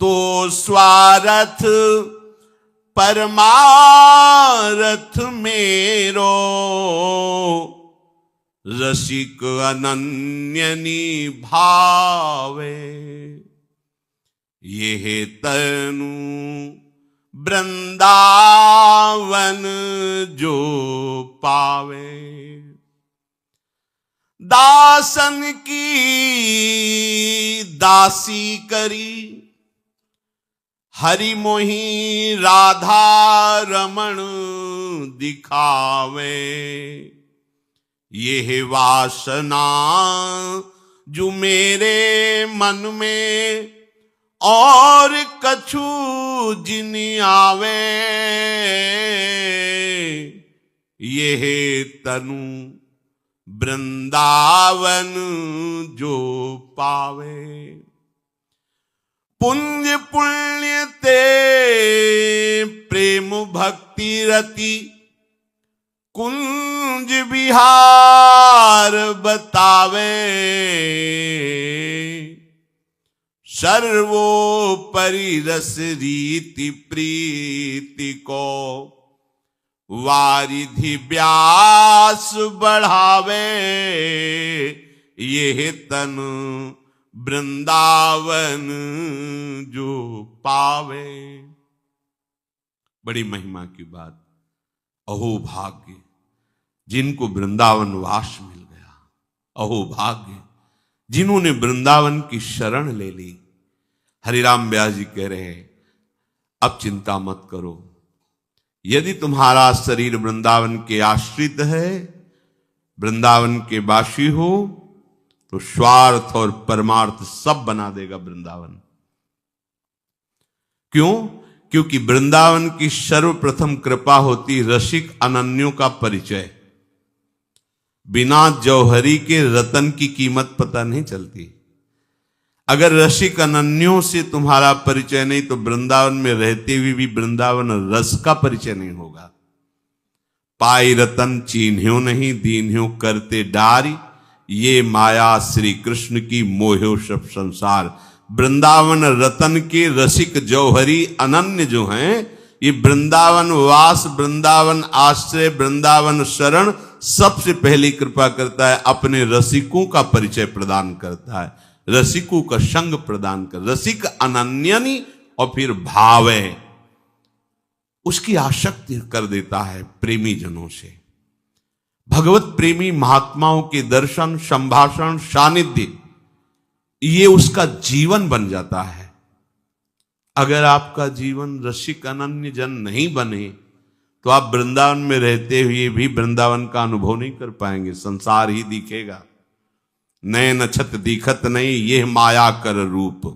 तो स्वार्थ परमारथ मेरो, रसिक अनन्य निभावे। ये है तनु वृंदावन जो पावे, दासन की दासी करी, हरि मोही राधा रमण दिखावे। ये है वासना जो मेरे मन में, और कछु जिन आवे, ये है तनु वृंदावन जो पावे। पुंज पुण्य ते प्रेम भक्ति रति, कुंज विहार बतावे, सर्वोपरि रस रीति प्रीति को, वारिधि व्यास बढ़ावे, ये तन वृंदावन जो पावे। बड़ी महिमा की बात। अहो भाग्य जिनको वृंदावन वास मिल गया, अहो भाग्य जिन्होंने वृंदावन की शरण ले ली। हरिराम व्यास जी कह रहे हैं, अब चिंता मत करो, यदि तुम्हारा शरीर वृंदावन के आश्रित है, वृंदावन के वासी हो, तो स्वार्थ और परमार्थ सब बना देगा वृंदावन। क्यों? क्योंकि वृंदावन की सर्वप्रथम कृपा होती रसिक अनन्यों का परिचय। बिना जौहरी के रतन की कीमत पता नहीं चलती। अगर रसिक अनन्यों से तुम्हारा परिचय नहीं, तो वृंदावन में रहते हुए भी वृंदावन रस का परिचय नहीं होगा। पाई रतन चीन्ह्यो नहीं, दीन्ह्यो करते डारी, ये माया श्री कृष्ण की मोह्यो सब संसार। वृंदावन रतन के रसिक जौहरी अनन्य जो हैं, ये वृंदावन वास, वृंदावन आश्रय, वृंदावन शरण सबसे पहली कृपा करता है, अपने रसिकों का परिचय प्रदान करता है, रसिकों का संग प्रदान कर। रसिक अनन्यनी और फिर भाव है, उसकी आसक्ति कर देता है प्रेमी जनों से। भगवत प्रेमी महात्माओं के दर्शन, संभाषण, सानिध्य, ये उसका जीवन बन जाता है। अगर आपका जीवन रसिक अनन्य जन नहीं बने, तो आप वृंदावन में रहते हुए भी वृंदावन का अनुभव नहीं कर पाएंगे, संसार ही दिखेगा। नैन छत दिखत नहीं, ये माया कर रूप।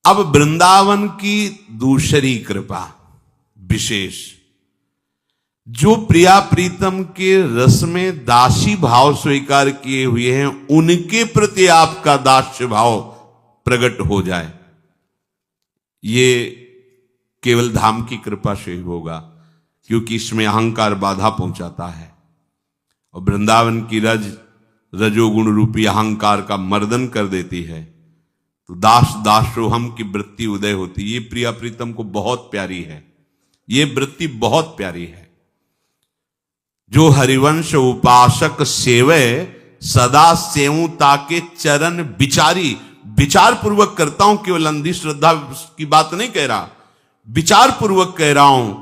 अब वृंदावन की दूसरी कृपा विशेष, जो प्रिया प्रीतम के रस में दासी भाव स्वीकार किए हुए हैं, उनके प्रति आपका दास्य भाव प्रकट हो जाए, ये केवल धाम की कृपा से ही होगा, क्योंकि इसमें अहंकार बाधा पहुंचाता है। और वृंदावन की रजोगुण रूपी अहंकार का मर्दन कर देती है, तो दास दासोहम की वृत्ति उदय होती है। ये प्रिया प्रीतम को बहुत प्यारी है, ये वृत्ति बहुत प्यारी है। जो हरिवंश उपासक सेवे, सदा सेवू ताके चरण विचारी। विचार पूर्वक करता हूं, केवल अंधी श्रद्धा की बात नहीं कह रहा, विचार पूर्वक कह रहा हूं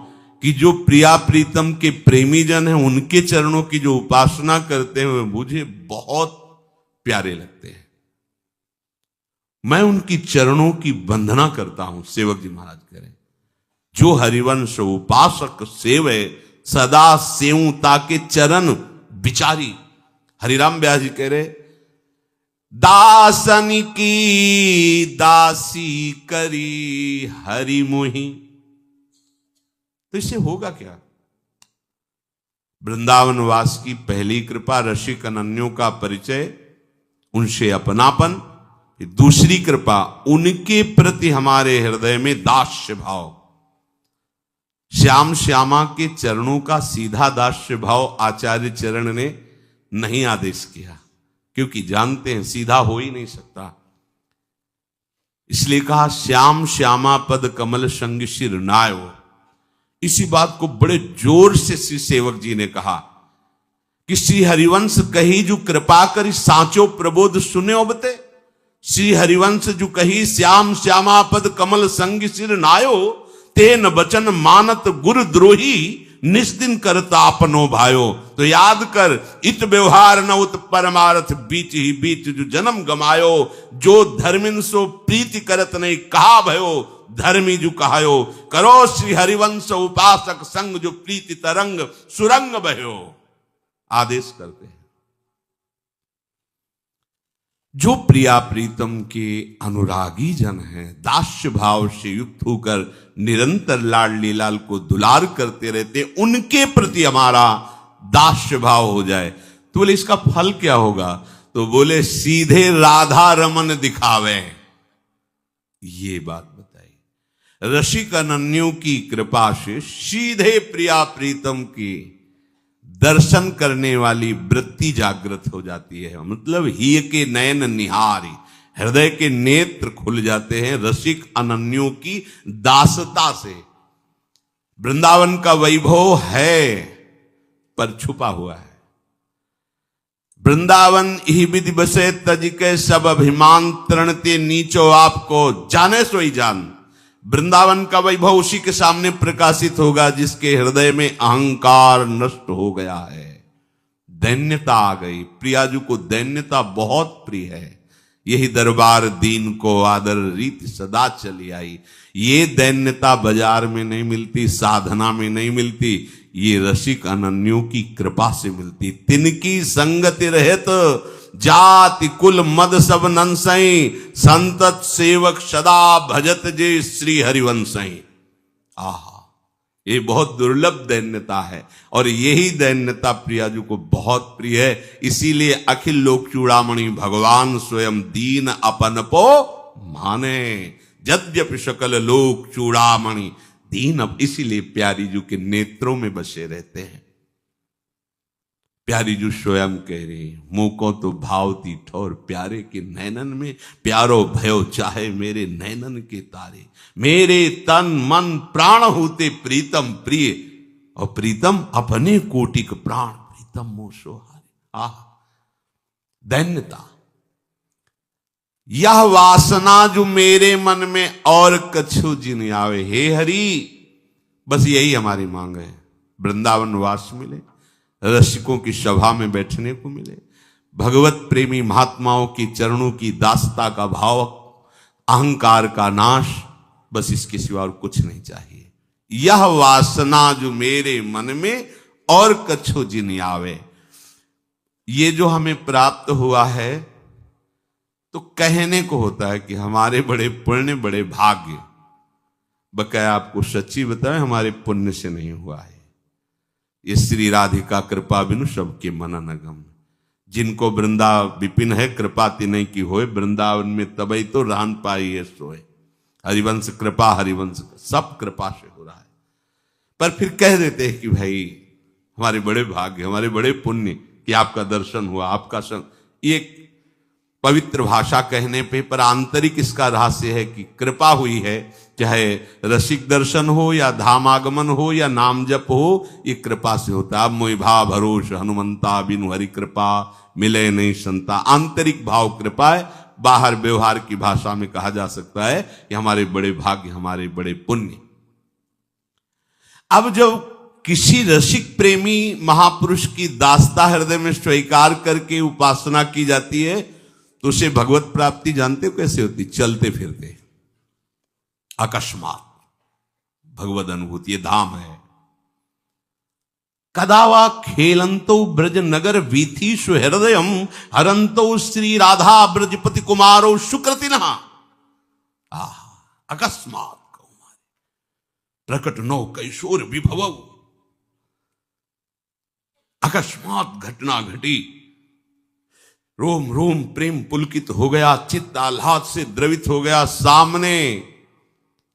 कि जो प्रिया प्रीतम के प्रेमी जन हैं, उनके चरणों की जो उपासना करते हैं, मुझे बहुत प्यारे लगते हैं। मैं उनकी चरणों की वंदना करता हूं। सेवक जी महाराज कह रहे, जो हरिवंश उपासक सेवे, सदा सेवू ताके चरण विचारी। हरिराम व्यास जी कह रहे, दासन की दासी करी हरि मोहि। तो इससे होगा क्या? वृंदावन वास की पहली कृपा रसिक अनन्यों का परिचय, उनसे अपनापन। दूसरी कृपा, उनके प्रति हमारे हृदय में दास्य भाव। श्याम श्यामा के चरणों का सीधा दास्य भाव आचार्य चरण ने नहीं आदेश किया, क्योंकि जानते हैं सीधा हो ही नहीं सकता। इसलिए कहा श्याम श्यामा पद कमल संग शिर नायो। इसी बात को बड़े जोर से श्री सेवक जी ने कहा कि श्री हरिवंश कही जो कृपा करी सांचो प्रबोध सुने उबते। श्री हरिवंश जो कही श्याम श्यामा पद कमल संग सिर नायो, तेन बचन मानत गुरु द्रोही निस्दिन करता अपनो भायो। तो याद कर, इत व्यवहार न उत परमार्थ बीच ही बीच जो जन्म गमायो। जो धर्मिन सो प्रीति करत नहीं कहा भयो, धर्मी जो कहायो। करो श्री हरिवंश उपासक संग जो प्रीति तरंग सुरंग बहो। आदेश करते हैं। जो प्रिया प्रीतम के अनुरागी जन हैं, दास्य भाव से युक्त होकर निरंतर लाडली लाल को दुलार करते रहते, उनके प्रति हमारा दास्य भाव हो जाए तो बोले इसका फल क्या होगा? तो बोले सीधे राधा रमन दिखावे। ये बात बताई। रसिक अनन्यों की कृपा से सीधे प्रिया प्रीतम की दर्शन करने वाली वृत्ति जागृत हो जाती है। मतलब ही के नयन निहारी, हृदय के नेत्र खुल जाते हैं रसिक अनन्यों की दासता से। वृंदावन का वैभव है पर छुपा हुआ है। वृंदावन ही विधि बसे तज के सब अभिमान तरणते नीचो, आपको जाने सोई जान। वृंदावन का वैभव उसी के सामने प्रकाशित होगा जिसके हृदय में अहंकार नष्ट हो गया है, दैन्यता आ गई। प्रियाजू को दैन्यता बहुत प्रिय है। यही दरबार दीन को आदर रीति सदा चली आई। ये दैन्यता बाजार में नहीं मिलती, साधना में नहीं मिलती, ये रसिक अनन्यों की कृपा से मिलती। तिनकी संगति रहत जाति कुल मद सब नंसई, संतत सेवक सदा भजत जे श्री हरिवंशई। आहा, ये बहुत दुर्लभ दैन्यता है और यही दैन्यता प्रियाजू को बहुत प्रिय है। इसीलिए अखिल लोक चूड़ामणि भगवान स्वयं दीन अपन पो माने, यद्यपि सकल लोक चूड़ामणि दीन। अब इसीलिए प्यारी जू के नेत्रों में बसे रहते हैं। प्यारी जू स्वयं कह रही, मुको तो भावती ठोर प्यारे के नैनन में, प्यारो भयो चाहे मेरे नैनन के तारे। मेरे तन मन प्राण होते प्रीतम प्रिय, और प्रीतम अपने कोटिक प्राण, प्रीतम मोह सोहारे। आह, दैन्यता। यह वासना जो मेरे मन में और कछु जिन आवे। हे हरि, बस यही हमारी मांग है, वृंदावन वास मिले, रसिकों की सभा में बैठने को मिले, भगवत प्रेमी महात्माओं की चरणों की दासता का भाव, अहंकार का नाश, बस इसके सिवा और कुछ नहीं चाहिए। यह वासना जो मेरे मन में और कछु जिन आवे। ये जो हमें प्राप्त हुआ है तो कहने को होता है कि हमारे बड़े पुण्य, बड़े भाग्य। बकाया आपको सच्ची बताएं, हमारे पुण्य से नहीं हुआ है। ये श्री राधिका कृपा बिनु सबके मन न गम। जिनको वृंदा विपिन है कृपा तिनय की होए, वृंदावन में तबई तो रान पाई है सोए। हरिवंश कृपा, हरिवंश सब कृपा से हो रहा है। पर फिर कह देते हैं कि भाई हमारे बड़े भाग्य, हमारे बड़े पुण्य कि आपका दर्शन हुआ, आपका ये पवित्र भाषा कहने पे, पर आंतरिक इसका रहस्य है कि कृपा हुई है। चाहे रसिक दर्शन हो या धाम आगमन हो या नाम जप हो, ये कृपा से होता है। अब मोहि भाव भरोस हनुमंता, बिनु हरि कृपा मिले नहीं संता। आंतरिक भाव कृपा है। बाहर व्यवहार की भाषा में कहा जा सकता है कि हमारे बड़े भाग्य, हमारे बड़े पुण्य। अब जब किसी रसिक प्रेमी महापुरुष की दास्ता हृदय में स्वीकार करके उपासना की जाती है तो उसे भगवत प्राप्ति जानते हो कैसे होती? चलते फिरते अकस्मात भगवद अनुभूति, ये धाम है। कदावा खेलंतो ब्रज नगर वीथी सुहृदयम, हरंतो श्री राधा ब्रजपति कुमारो सुकृतिनः। अकस्मात कौमारी प्रकट नो कैशोर विभव। अकस्मात घटना घटी, रोम रोम प्रेम पुलकित हो गया, चित्त आह्लाद से द्रवित हो गया। सामने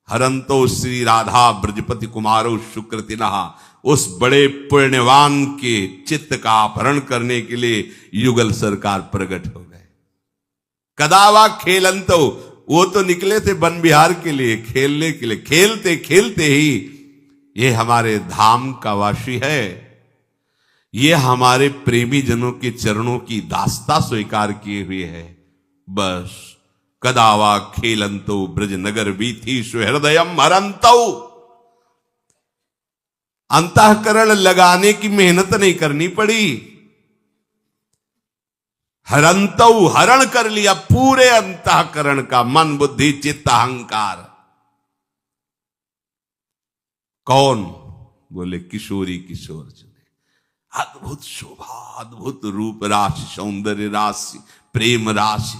हरंतो श्री राधा ब्रजपति कुमारो सुकृतिनः, उस बड़े पुण्यवान के चित्त का अपहरण करने के लिए युगल सरकार प्रकट हो गए। कदावा खेलंतो, वो तो निकले थे वन विहार के लिए, खेलने के लिए। खेलते खेलते ही ये हमारे धाम का वासी है, ये हमारे प्रेमी जनों के चरणों की दास्ता स्वीकार किए हुए है। बस कदावा खेलंतो ब्रज नगर वीथी सुहृदयम हरंतो। अंतःकरण लगाने की मेहनत नहीं करनी पड़ी। हरंतो, हरण कर लिया पूरे अंतःकरण का, मन बुद्धि चित्त अहंकार। कौन? बोले किशोरी किशोर। अद्भुत शोभा, अद्भुत रूप राशि, सौंदर्य राशि, प्रेम राशि।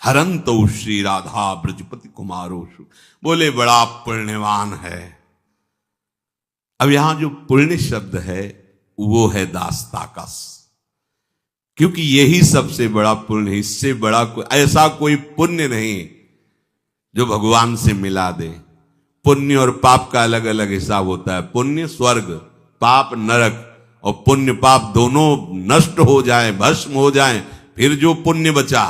हरंतो श्री राधा ब्रजपति कुमारोषु, बोले बड़ा पुण्यवान है। अब यहां जो पुण्य शब्द है वो है दास्ताकस, क्योंकि यही सबसे बड़ा पुण्य है। इससे बड़ा ऐसा कोई पुण्य नहीं जो भगवान से मिला दे। पुण्य और पाप का अलग अलग हिसाब होता है। पुण्य स्वर्ग, पाप नरक, और पुण्य पाप दोनों नष्ट हो जाएं, भस्म हो जाएं, फिर जो पुण्य बचा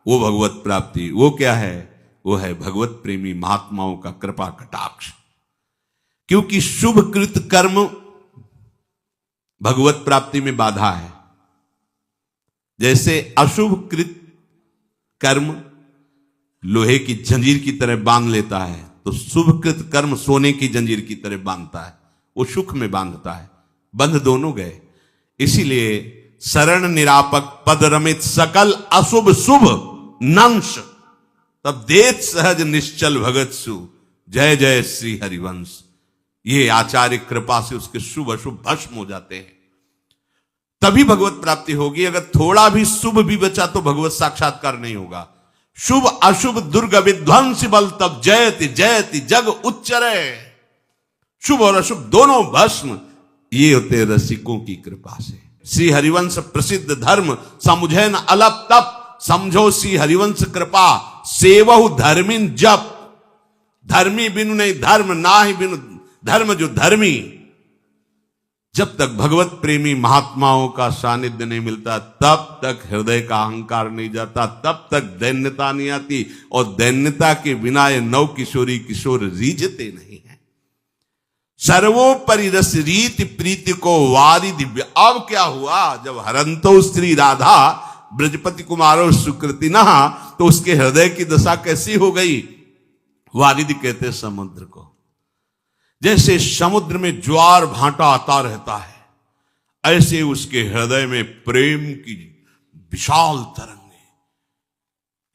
वो भगवत प्राप्ति। वो क्या है? वो है भगवत प्रेमी महात्माओं का कृपा कटाक्ष। क्योंकि शुभ कृत कर्म भगवत प्राप्ति में बाधा है। जैसे अशुभ कृत कर्म लोहे की जंजीर की तरह बांध लेता है, तो शुभ कृत कर्म सोने की जंजीर की तरह बांधता है, वो सुख में बांधता है। बंध दोनों गए। इसीलिए शरण निरापक पद रमित सकल अशुभ शुभ नंश, तब देत सहज निश्चल भगत सु, जय जय श्री हरिवंश। ये आचार्य कृपा से उसके शुभ अशुभ भस्म हो जाते हैं, तभी भगवत प्राप्ति होगी। अगर थोड़ा भी शुभ भी बचा तो भगवत साक्षात्कार नहीं होगा। शुभ अशुभ दुर्ग विध्वंस बल तब जयति जयति जग उच्चरे। शुभ और अशुभ दोनों भस्म, ये होते रसिकों की कृपा से। श्री हरिवंश प्रसिद्ध धर्म समुझे न अलप तप, समझो श्री हरिवंश कृपा सेवहु धर्मिन जप। धर्मी बिनु नहीं धर्म, ना ही बिनु धर्म जो धर्मी। जब तक भगवत प्रेमी महात्माओं का सानिध्य नहीं मिलता तब तक हृदय का अहंकार नहीं जाता, तब तक दैन्यता नहीं आती। और दैन्यता के बिना ये नव किशोरी किशोर रीझते नहीं है। सर्वोपरि रस रीति प्रीति को वारी दिव्य। अब क्या हुआ? जब हरंतो श्री राधा ब्रजपति कुमारो सुकृतिना, तो उसके हृदय की दशा कैसी हो गई? वारिधि कहते समुद्र को। जैसे समुद्र में ज्वार भाटा आता रहता है, ऐसे उसके हृदय में प्रेम की विशाल तरंगे।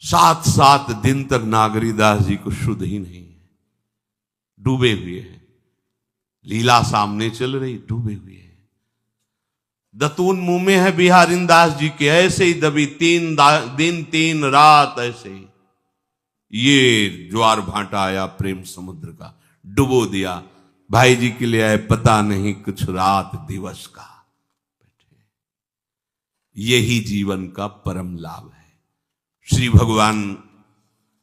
7-7 दिन तक नागरीदास जी को शुद्ध ही नहीं है, डूबे हुए हैं। लीला सामने चल रही, डूबे हुए हैं। दतून मुंह में है बिहारिन दास जी के, ऐसे ही दबी 3 दिन 3 रात ऐसे ही ये ज्वार भाटा आया प्रेम समुद्र का, डुबो दिया। भाई जी के लिए आए पता नहीं कुछ रात दिवस का। यही जीवन का परम लाभ है। श्री भगवान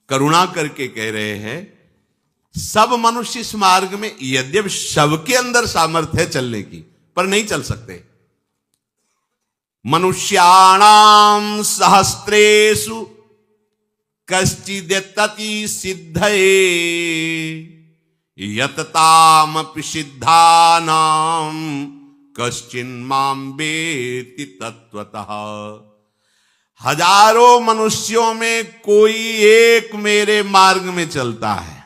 करुणा करके कह रहे हैं, सब मनुष्य इस मार्ग में, यद्यपि सबके अंदर सामर्थ्य है चलने की, पर नहीं चल सकते। मनुष्याणाम सहस्त्रेषु कश्चिदेतति सिद्धये, यततामपि सिद्धानां कश्चिन्मां वेत्ति तत्वतः। हजारों मनुष्यों में कोई एक मेरे मार्ग में चलता है।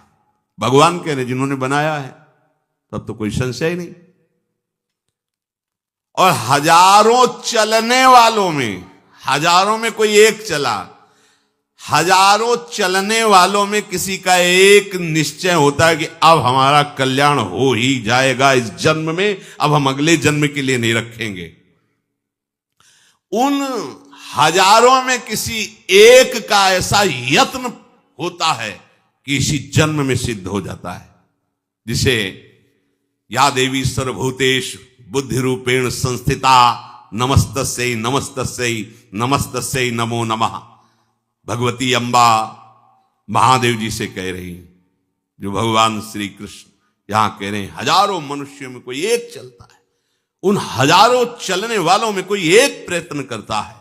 भगवान कह रहे जिन्होंने बनाया है, तब तो कोई संशय ही नहीं। और हजारों चलने वालों में, हजारों में कोई एक चला, हजारों चलने वालों में किसी का एक निश्चय होता है कि अब हमारा कल्याण हो ही जाएगा इस जन्म में, अब हम अगले जन्म के लिए नहीं रखेंगे। उन हजारों में किसी एक का ऐसा यत्न होता है कि इसी जन्म में सिद्ध हो जाता है, जिसे या देवी सर्वभूतेषु बुद्धि रूपेण संस्थिता नमस्तस्यै नमस्तस्यै नमस्तस्यै नमो नमः। भगवती अम्बा महादेव जी से कह रही, जो भगवान श्री कृष्ण यहां कह रहे हैं, हजारों मनुष्यों में कोई एक चलता है। उन हजारों चलने वालों में कोई एक प्रयत्न करता है,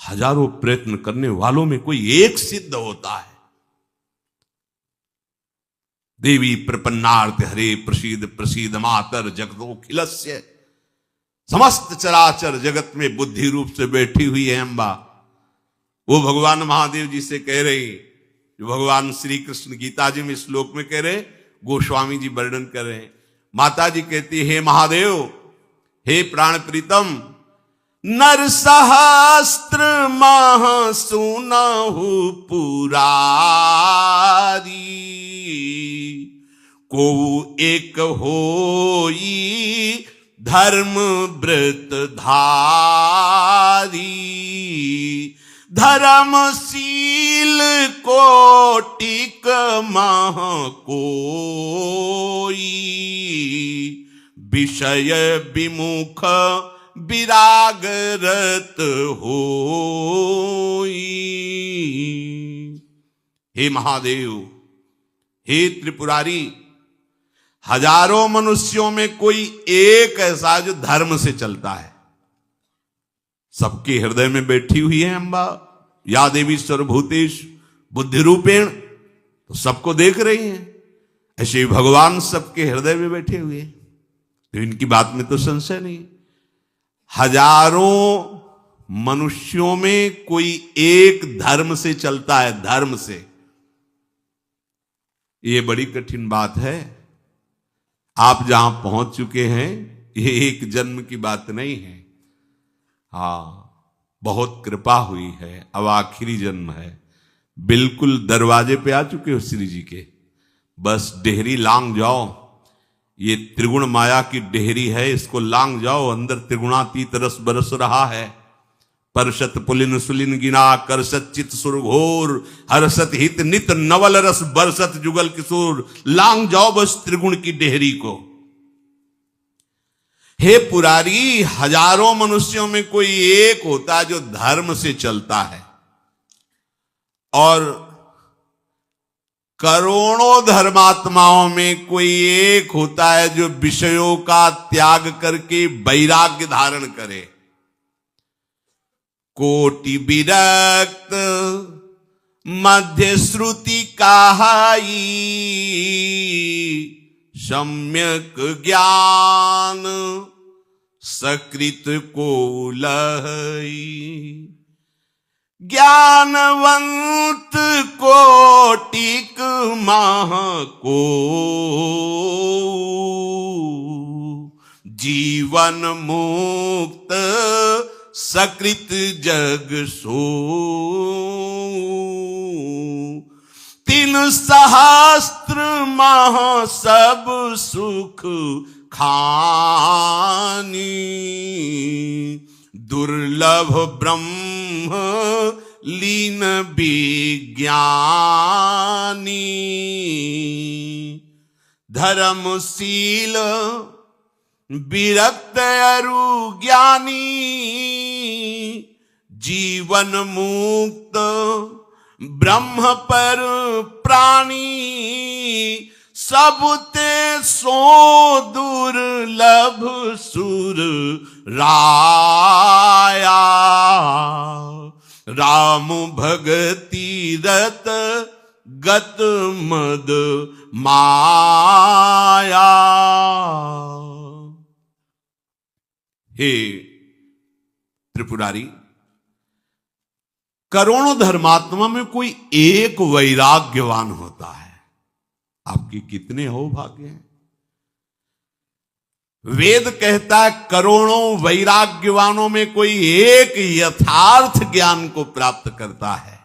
हजारों प्रयत्न करने वालों में कोई एक सिद्ध होता है। देवी प्रपन्नार्थ हरे प्रसीद प्रसीद मातर जगदोखिलस्य। समस्त चराचर जगत में बुद्धि रूप से बैठी हुई है अम्बा। वो भगवान महादेव जी से कह रही, जो भगवान श्री कृष्ण गीता जी में श्लोक में कह रहे, गोस्वामी जी वर्णन कर रहे हैं। माता जी कहती, हे महादेव, हे प्राण प्रीतम, नर सहस्त्र माह सुनहु पुरारी, को एक होई धर्म व्रत धारी, धर्मशील कोटिक मह कोई, विषय विमुख विरागरत होई। हे महादेव, हे त्रिपुरारी, हजारों मनुष्यों में कोई एक ऐसा जो धर्म से चलता है। सबके हृदय में बैठी हुई है अम्बा, या देवी सर्वभूतेश बुद्धि रूपेण, तो सबको देख रही हैं। ऐसे ही भगवान सबके हृदय में बैठे हुए हैं, तो इनकी बात में तो संशय नहीं। हजारों मनुष्यों में कोई एक धर्म से चलता है, धर्म से। ये बड़ी कठिन बात है। आप जहां पहुंच चुके हैं, ये एक जन्म की बात नहीं है। बहुत कृपा हुई है, अब आखिरी जन्म है। बिल्कुल दरवाजे पे आ चुके हो श्री जी के, बस डेहरी लांग जाओ। ये त्रिगुण माया की डेहरी है, इसको लांग जाओ। अंदर त्रिगुणातीत रस बरस रहा है। परसत पुलिन सुलिन गिना, करसत चित सुरघोर, हरसत हित नित नवल रस बरसत जुगल किशोर। लांग जाओ बस त्रिगुण की डेहरी को। हे पुरारी, हजारों मनुष्यों में कोई एक होता है जो धर्म से चलता है, और करोड़ों धर्मात्माओं में कोई एक होता है जो विषयों का त्याग करके वैराग्य धारण करे। कोटि विरक्त मध्य श्रुति कहाई, सम्यक ज्ञान सकृत को लहई। ज्ञानवंत कोटिक मह को, जीवन मुक्त सकृत जग सो। 3 सहस्त्र माह सब सुख खानी, दुर्लभ ब्रह्म लीन विज्ञानी। धर्मशील विरक्त अरु ज्ञानी, जीवन मुक्त ब्रह्म पर प्राणी। सबते सो दुर्लभ सुर राया, राम भगति रत गत मद माया। हे त्रिपुरारी, करोड़ों धर्मात्मा में कोई एक वैराग्यवान होता है। आपके कितने हो भाग्य हैं। वेद कहता है करोड़ों वैराग्यवानों में कोई एक यथार्थ ज्ञान को प्राप्त करता है।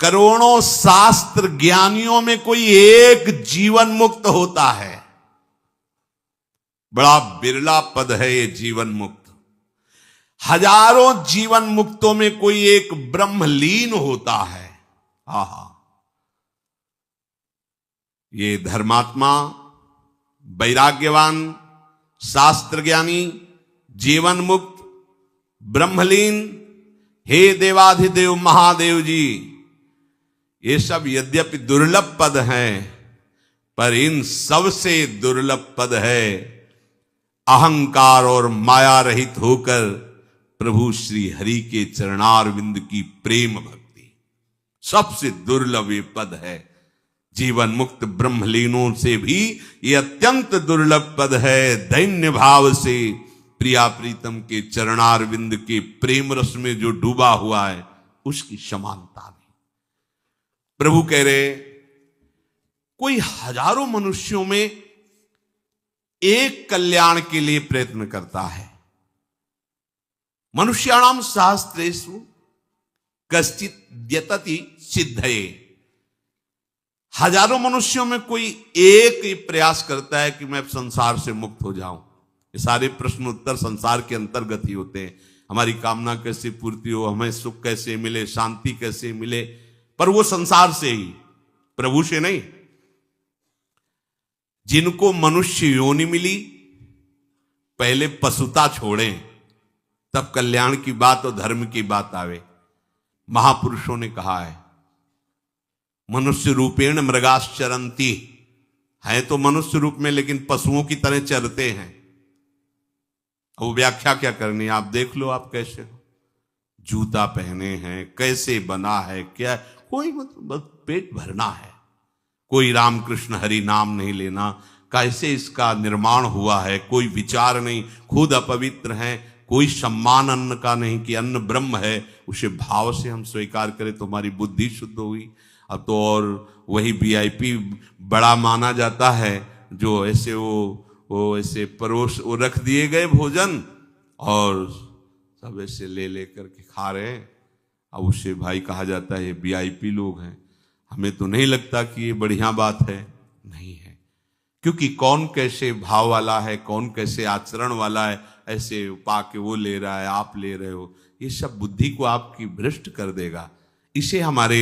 करोड़ों शास्त्र ज्ञानियों में कोई एक जीवन मुक्त होता है। बड़ा बिरला पद है ये जीवन मुक्त। हजारों जीवन मुक्तों में कोई एक ब्रह्मलीन होता है। आहा, ये धर्मात्मा, वैराग्यवान, शास्त्र ज्ञानी, जीवन मुक्त, ब्रह्मलीन, हे देवाधिदेव महादेव जी, ये सब यद्यपि दुर्लभ पद हैं, पर इन सबसे दुर्लभ पद है अहंकार और माया रहित होकर प्रभु श्री हरि के चरणारविंद की प्रेम भक्ति। सबसे दुर्लभ ये पद है। जीवन मुक्त ब्रह्मलीनों से भी ये अत्यंत दुर्लभ पद है। दैन्य भाव से प्रिया प्रीतम के चरणारविंद के प्रेम रस में जो डूबा हुआ है, उसकी समानता नहीं। प्रभु कह रहे, कोई हजारों मनुष्यों में एक कल्याण के लिए प्रयत्न करता है। मनुष्याणाम शास्त्रेषु कश्चित् यतति सिद्धये। हजारों मनुष्यों में कोई एक ही प्रयास करता है कि मैं संसार से मुक्त हो जाऊं। ये सारे प्रश्न उत्तर संसार के अंतर्गत ही होते हैं। हमारी कामना कैसे पूर्ति हो, हमें सुख कैसे मिले, शांति कैसे मिले, पर वो संसार से ही, प्रभु से नहीं। जिनको मनुष्य योनि मिली, पहले पशुता छोड़ें, तब कल्याण की बात और धर्म की बात आवे। महापुरुषों ने कहा है, मनुष्य रूपेण मृगाश्चरंती, है तो मनुष्य रूप में लेकिन पशुओं की तरह चरते हैं। वो व्याख्या क्या करनी है, आप देख लो आप कैसे हो, जूता पहने हैं, कैसे बना है, क्या, कोई मतलब पेट भरना है, कोई रामकृष्ण हरि नाम नहीं लेना, कैसे इसका निर्माण हुआ है, कोई विचार नहीं, खुद अपवित्र हैं, कोई सम्मान अन्न का नहीं कि अन्न ब्रह्म है, उसे भाव से हम स्वीकार करें तो हमारी बुद्धि शुद्ध हुई। अब तो और वही वीआईपी बड़ा माना जाता है, जो ऐसे वो ऐसे परोस वो रख दिए गए भोजन और सब ऐसे ले करके खा रहे हैं। अब उसे भाई कहा जाता है ये वीआईपी लोग हैं। हमें तो नहीं लगता कि ये बढ़िया बात है, नहीं है, क्योंकि कौन कैसे भाव वाला है, कौन कैसे आचरण वाला है, ऐसे पा के वो ले रहा है, आप ले रहे हो, ये सब बुद्धि को आपकी भ्रष्ट कर देगा। इसे हमारे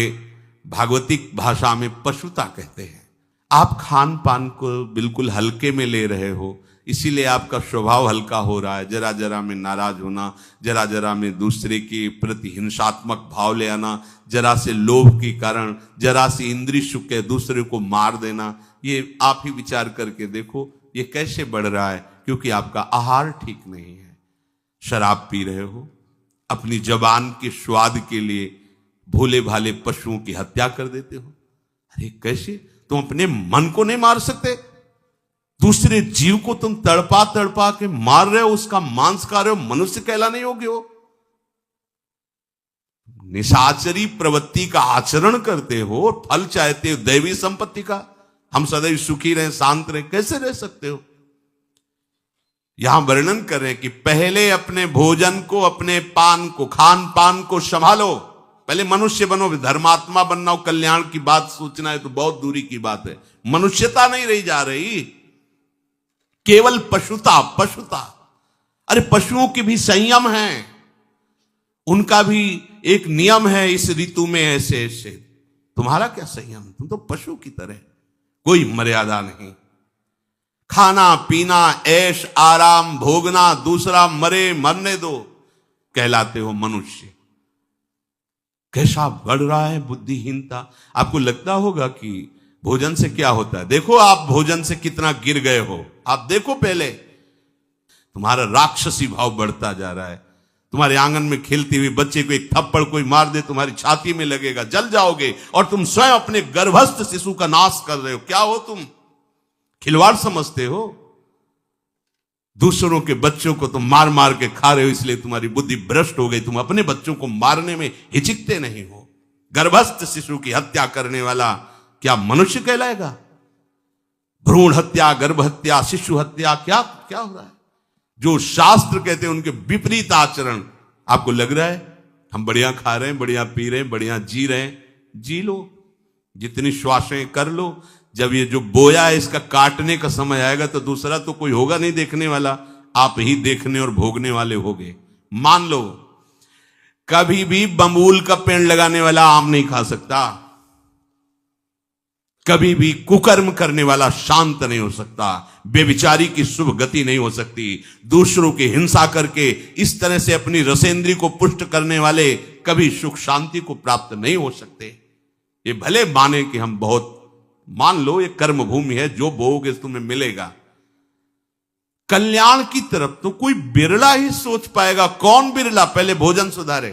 भागवतिक भाषा में पशुता कहते हैं। आप खान पान को बिल्कुल हल्के में ले रहे हो, इसीलिए आपका स्वभाव हल्का हो रहा है। जरा जरा में नाराज होना, जरा जरा में दूसरे के प्रति हिंसात्मक भाव ले आना, जरा से लोभ के कारण, जरा सी इंद्रिय सुख के दूसरे को मार देना, ये आप ही विचार करके देखो ये कैसे बढ़ रहा है, क्योंकि आपका आहार ठीक नहीं है। शराब पी रहे हो, अपनी जबान के स्वाद के लिए भोले भाले पशुओं की हत्या कर देते हो। अरे कैसे, तुम अपने मन को नहीं मार सकते, दूसरे जीव को तुम तड़पा तड़पा के मार रहे हो, उसका मांस खा रहे हो, मनुष्य कहला नहीं होगे हो। निशाचरी प्रवृत्ति का आचरण करते हो, फल चाहते हो दैवी संपत्ति का। हम सदैव सुखी रहे, शांत रहे, कैसे रह सकते हो। यहां वर्णन कर रहे हैं कि पहले अपने भोजन को, अपने पान को, खान पान को संभालो, पहले मनुष्य बनो। धर्मात्मा बनना हो, कल्याण की बात सोचना है तो बहुत दूरी की बात है। मनुष्यता नहीं रही जा रही, केवल पशुता, पशुता। अरे पशुओं की भी संयम है, उनका भी एक नियम है, इस ऋतु में ऐसे ऐसे। तुम्हारा क्या संयम, तुम तो पशु की तरह, कोई मर्यादा नहीं। खाना पीना, ऐश आराम भोगना, दूसरा मरे मरने दो, कहलाते हो मनुष्य। कैसा बढ़ रहा है बुद्धिहीनता। आपको लगता होगा कि भोजन से क्या होता है, देखो आप भोजन से कितना गिर गए हो। आप देखो पहले, तुम्हारा राक्षसी भाव बढ़ता जा रहा है। तुम्हारे आंगन में खेलते हुए बच्चे को एक थप्पड़ कोई मार दे, तुम्हारी छाती में लगेगा, जल जाओगे, और तुम स्वयं अपने गर्भस्थ शिशु का नाश कर रहे हो। क्या हो तुम, खिलवाड़ समझते हो। दूसरों के बच्चों को तुम मार मार के खा रहे हो, इसलिए तुम्हारी बुद्धि भ्रष्ट हो गई। तुम अपने बच्चों को मारने में हिचकते नहीं हो। गर्भस्थ शिशु की हत्या करने वाला क्या मनुष्य कहलाएगा। भ्रूण हत्या, गर्भ हत्या, शिशु हत्या, क्या क्या हो रहा है। जो शास्त्र कहते हैं उनके विपरीत आचरण। आपको लग रहा है हम बढ़िया खा रहे हैं, बढ़िया पी रहे हैं, बढ़िया जी रहे हैं, जी लो, जितनी श्वासें कर लो। जब ये जो बोया है इसका काटने का समय आएगा तो दूसरा तो कोई होगा नहीं देखने वाला, आप ही देखने और भोगने वाले होगे। मान लो कभी भी बमूल का पेड़ लगाने वाला आम नहीं खा सकता, कभी भी कुकर्म करने वाला शांत नहीं हो सकता, बेविचारी की शुभ गति नहीं हो सकती, दूसरों की हिंसा करके इस तरह से अपनी रसेंद्री को पुष्ट करने वाले कभी सुख शांति को प्राप्त नहीं हो सकते। ये भले माने कि हम बहुत, मान लो ये कर्म भूमि है, जो बोओगे तुम्हें मिलेगा। कल्याण की तरफ तो कोई बिरला ही सोच पाएगा। कौन बिरला, पहले भोजन सुधारे,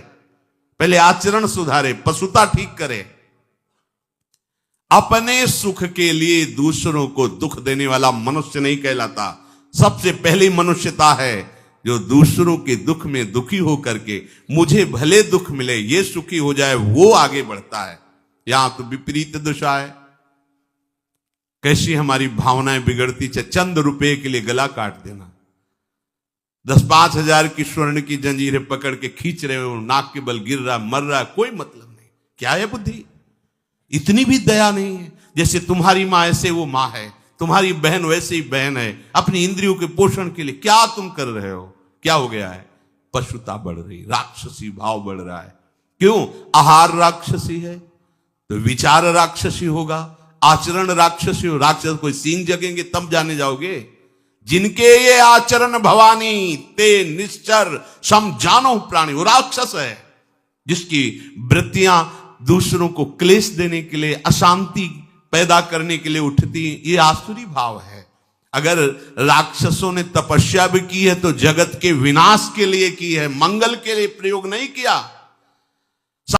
पहले आचरण सुधारे, पशुता ठीक करे। अपने सुख के लिए दूसरों को दुख देने वाला मनुष्य नहीं कहलाता। सबसे पहली मनुष्यता है जो दूसरों के दुख में दुखी होकर के मुझे भले दुख मिले, ये सुखी हो जाए, वो आगे बढ़ता है। यहां तो विपरीत दशा है। कैसी हमारी भावनाएं बिगड़ती, चंद रुपए के लिए गला काट देना, 10-5 हजार की स्वर्ण की जंजीरें पकड़ के खींच रहे हो, नाक के बल गिर रहा, मर रहा, कोई मतलब नहीं। क्या है बुद्धि, इतनी भी दया नहीं है। जैसे तुम्हारी माँ ऐसे वो माँ है, तुम्हारी बहन वैसे ही बहन है। अपनी इंद्रियों के पोषण के लिए क्या तुम कर रहे हो? क्या हो गया है? पशुता बढ़ रही, राक्षसी भाव बढ़ रहा है। क्यों? आहार राक्षसी है तो विचार राक्षसी होगा, आचरण राक्षसी हो। राक्षस कोई सींग जगेंगे तब जाने जाओगे। जिनके ये आचरण भवानी ते निश्चर समझानो प्राणी, वो राक्षस है। जिसकी वृत्तियां दूसरों को क्लेश देने के लिए, अशांति पैदा करने के लिए उठती, ये आसुरी भाव है। अगर राक्षसों ने तपस्या भी की है तो जगत के विनाश के लिए की है, मंगल के लिए प्रयोग नहीं किया।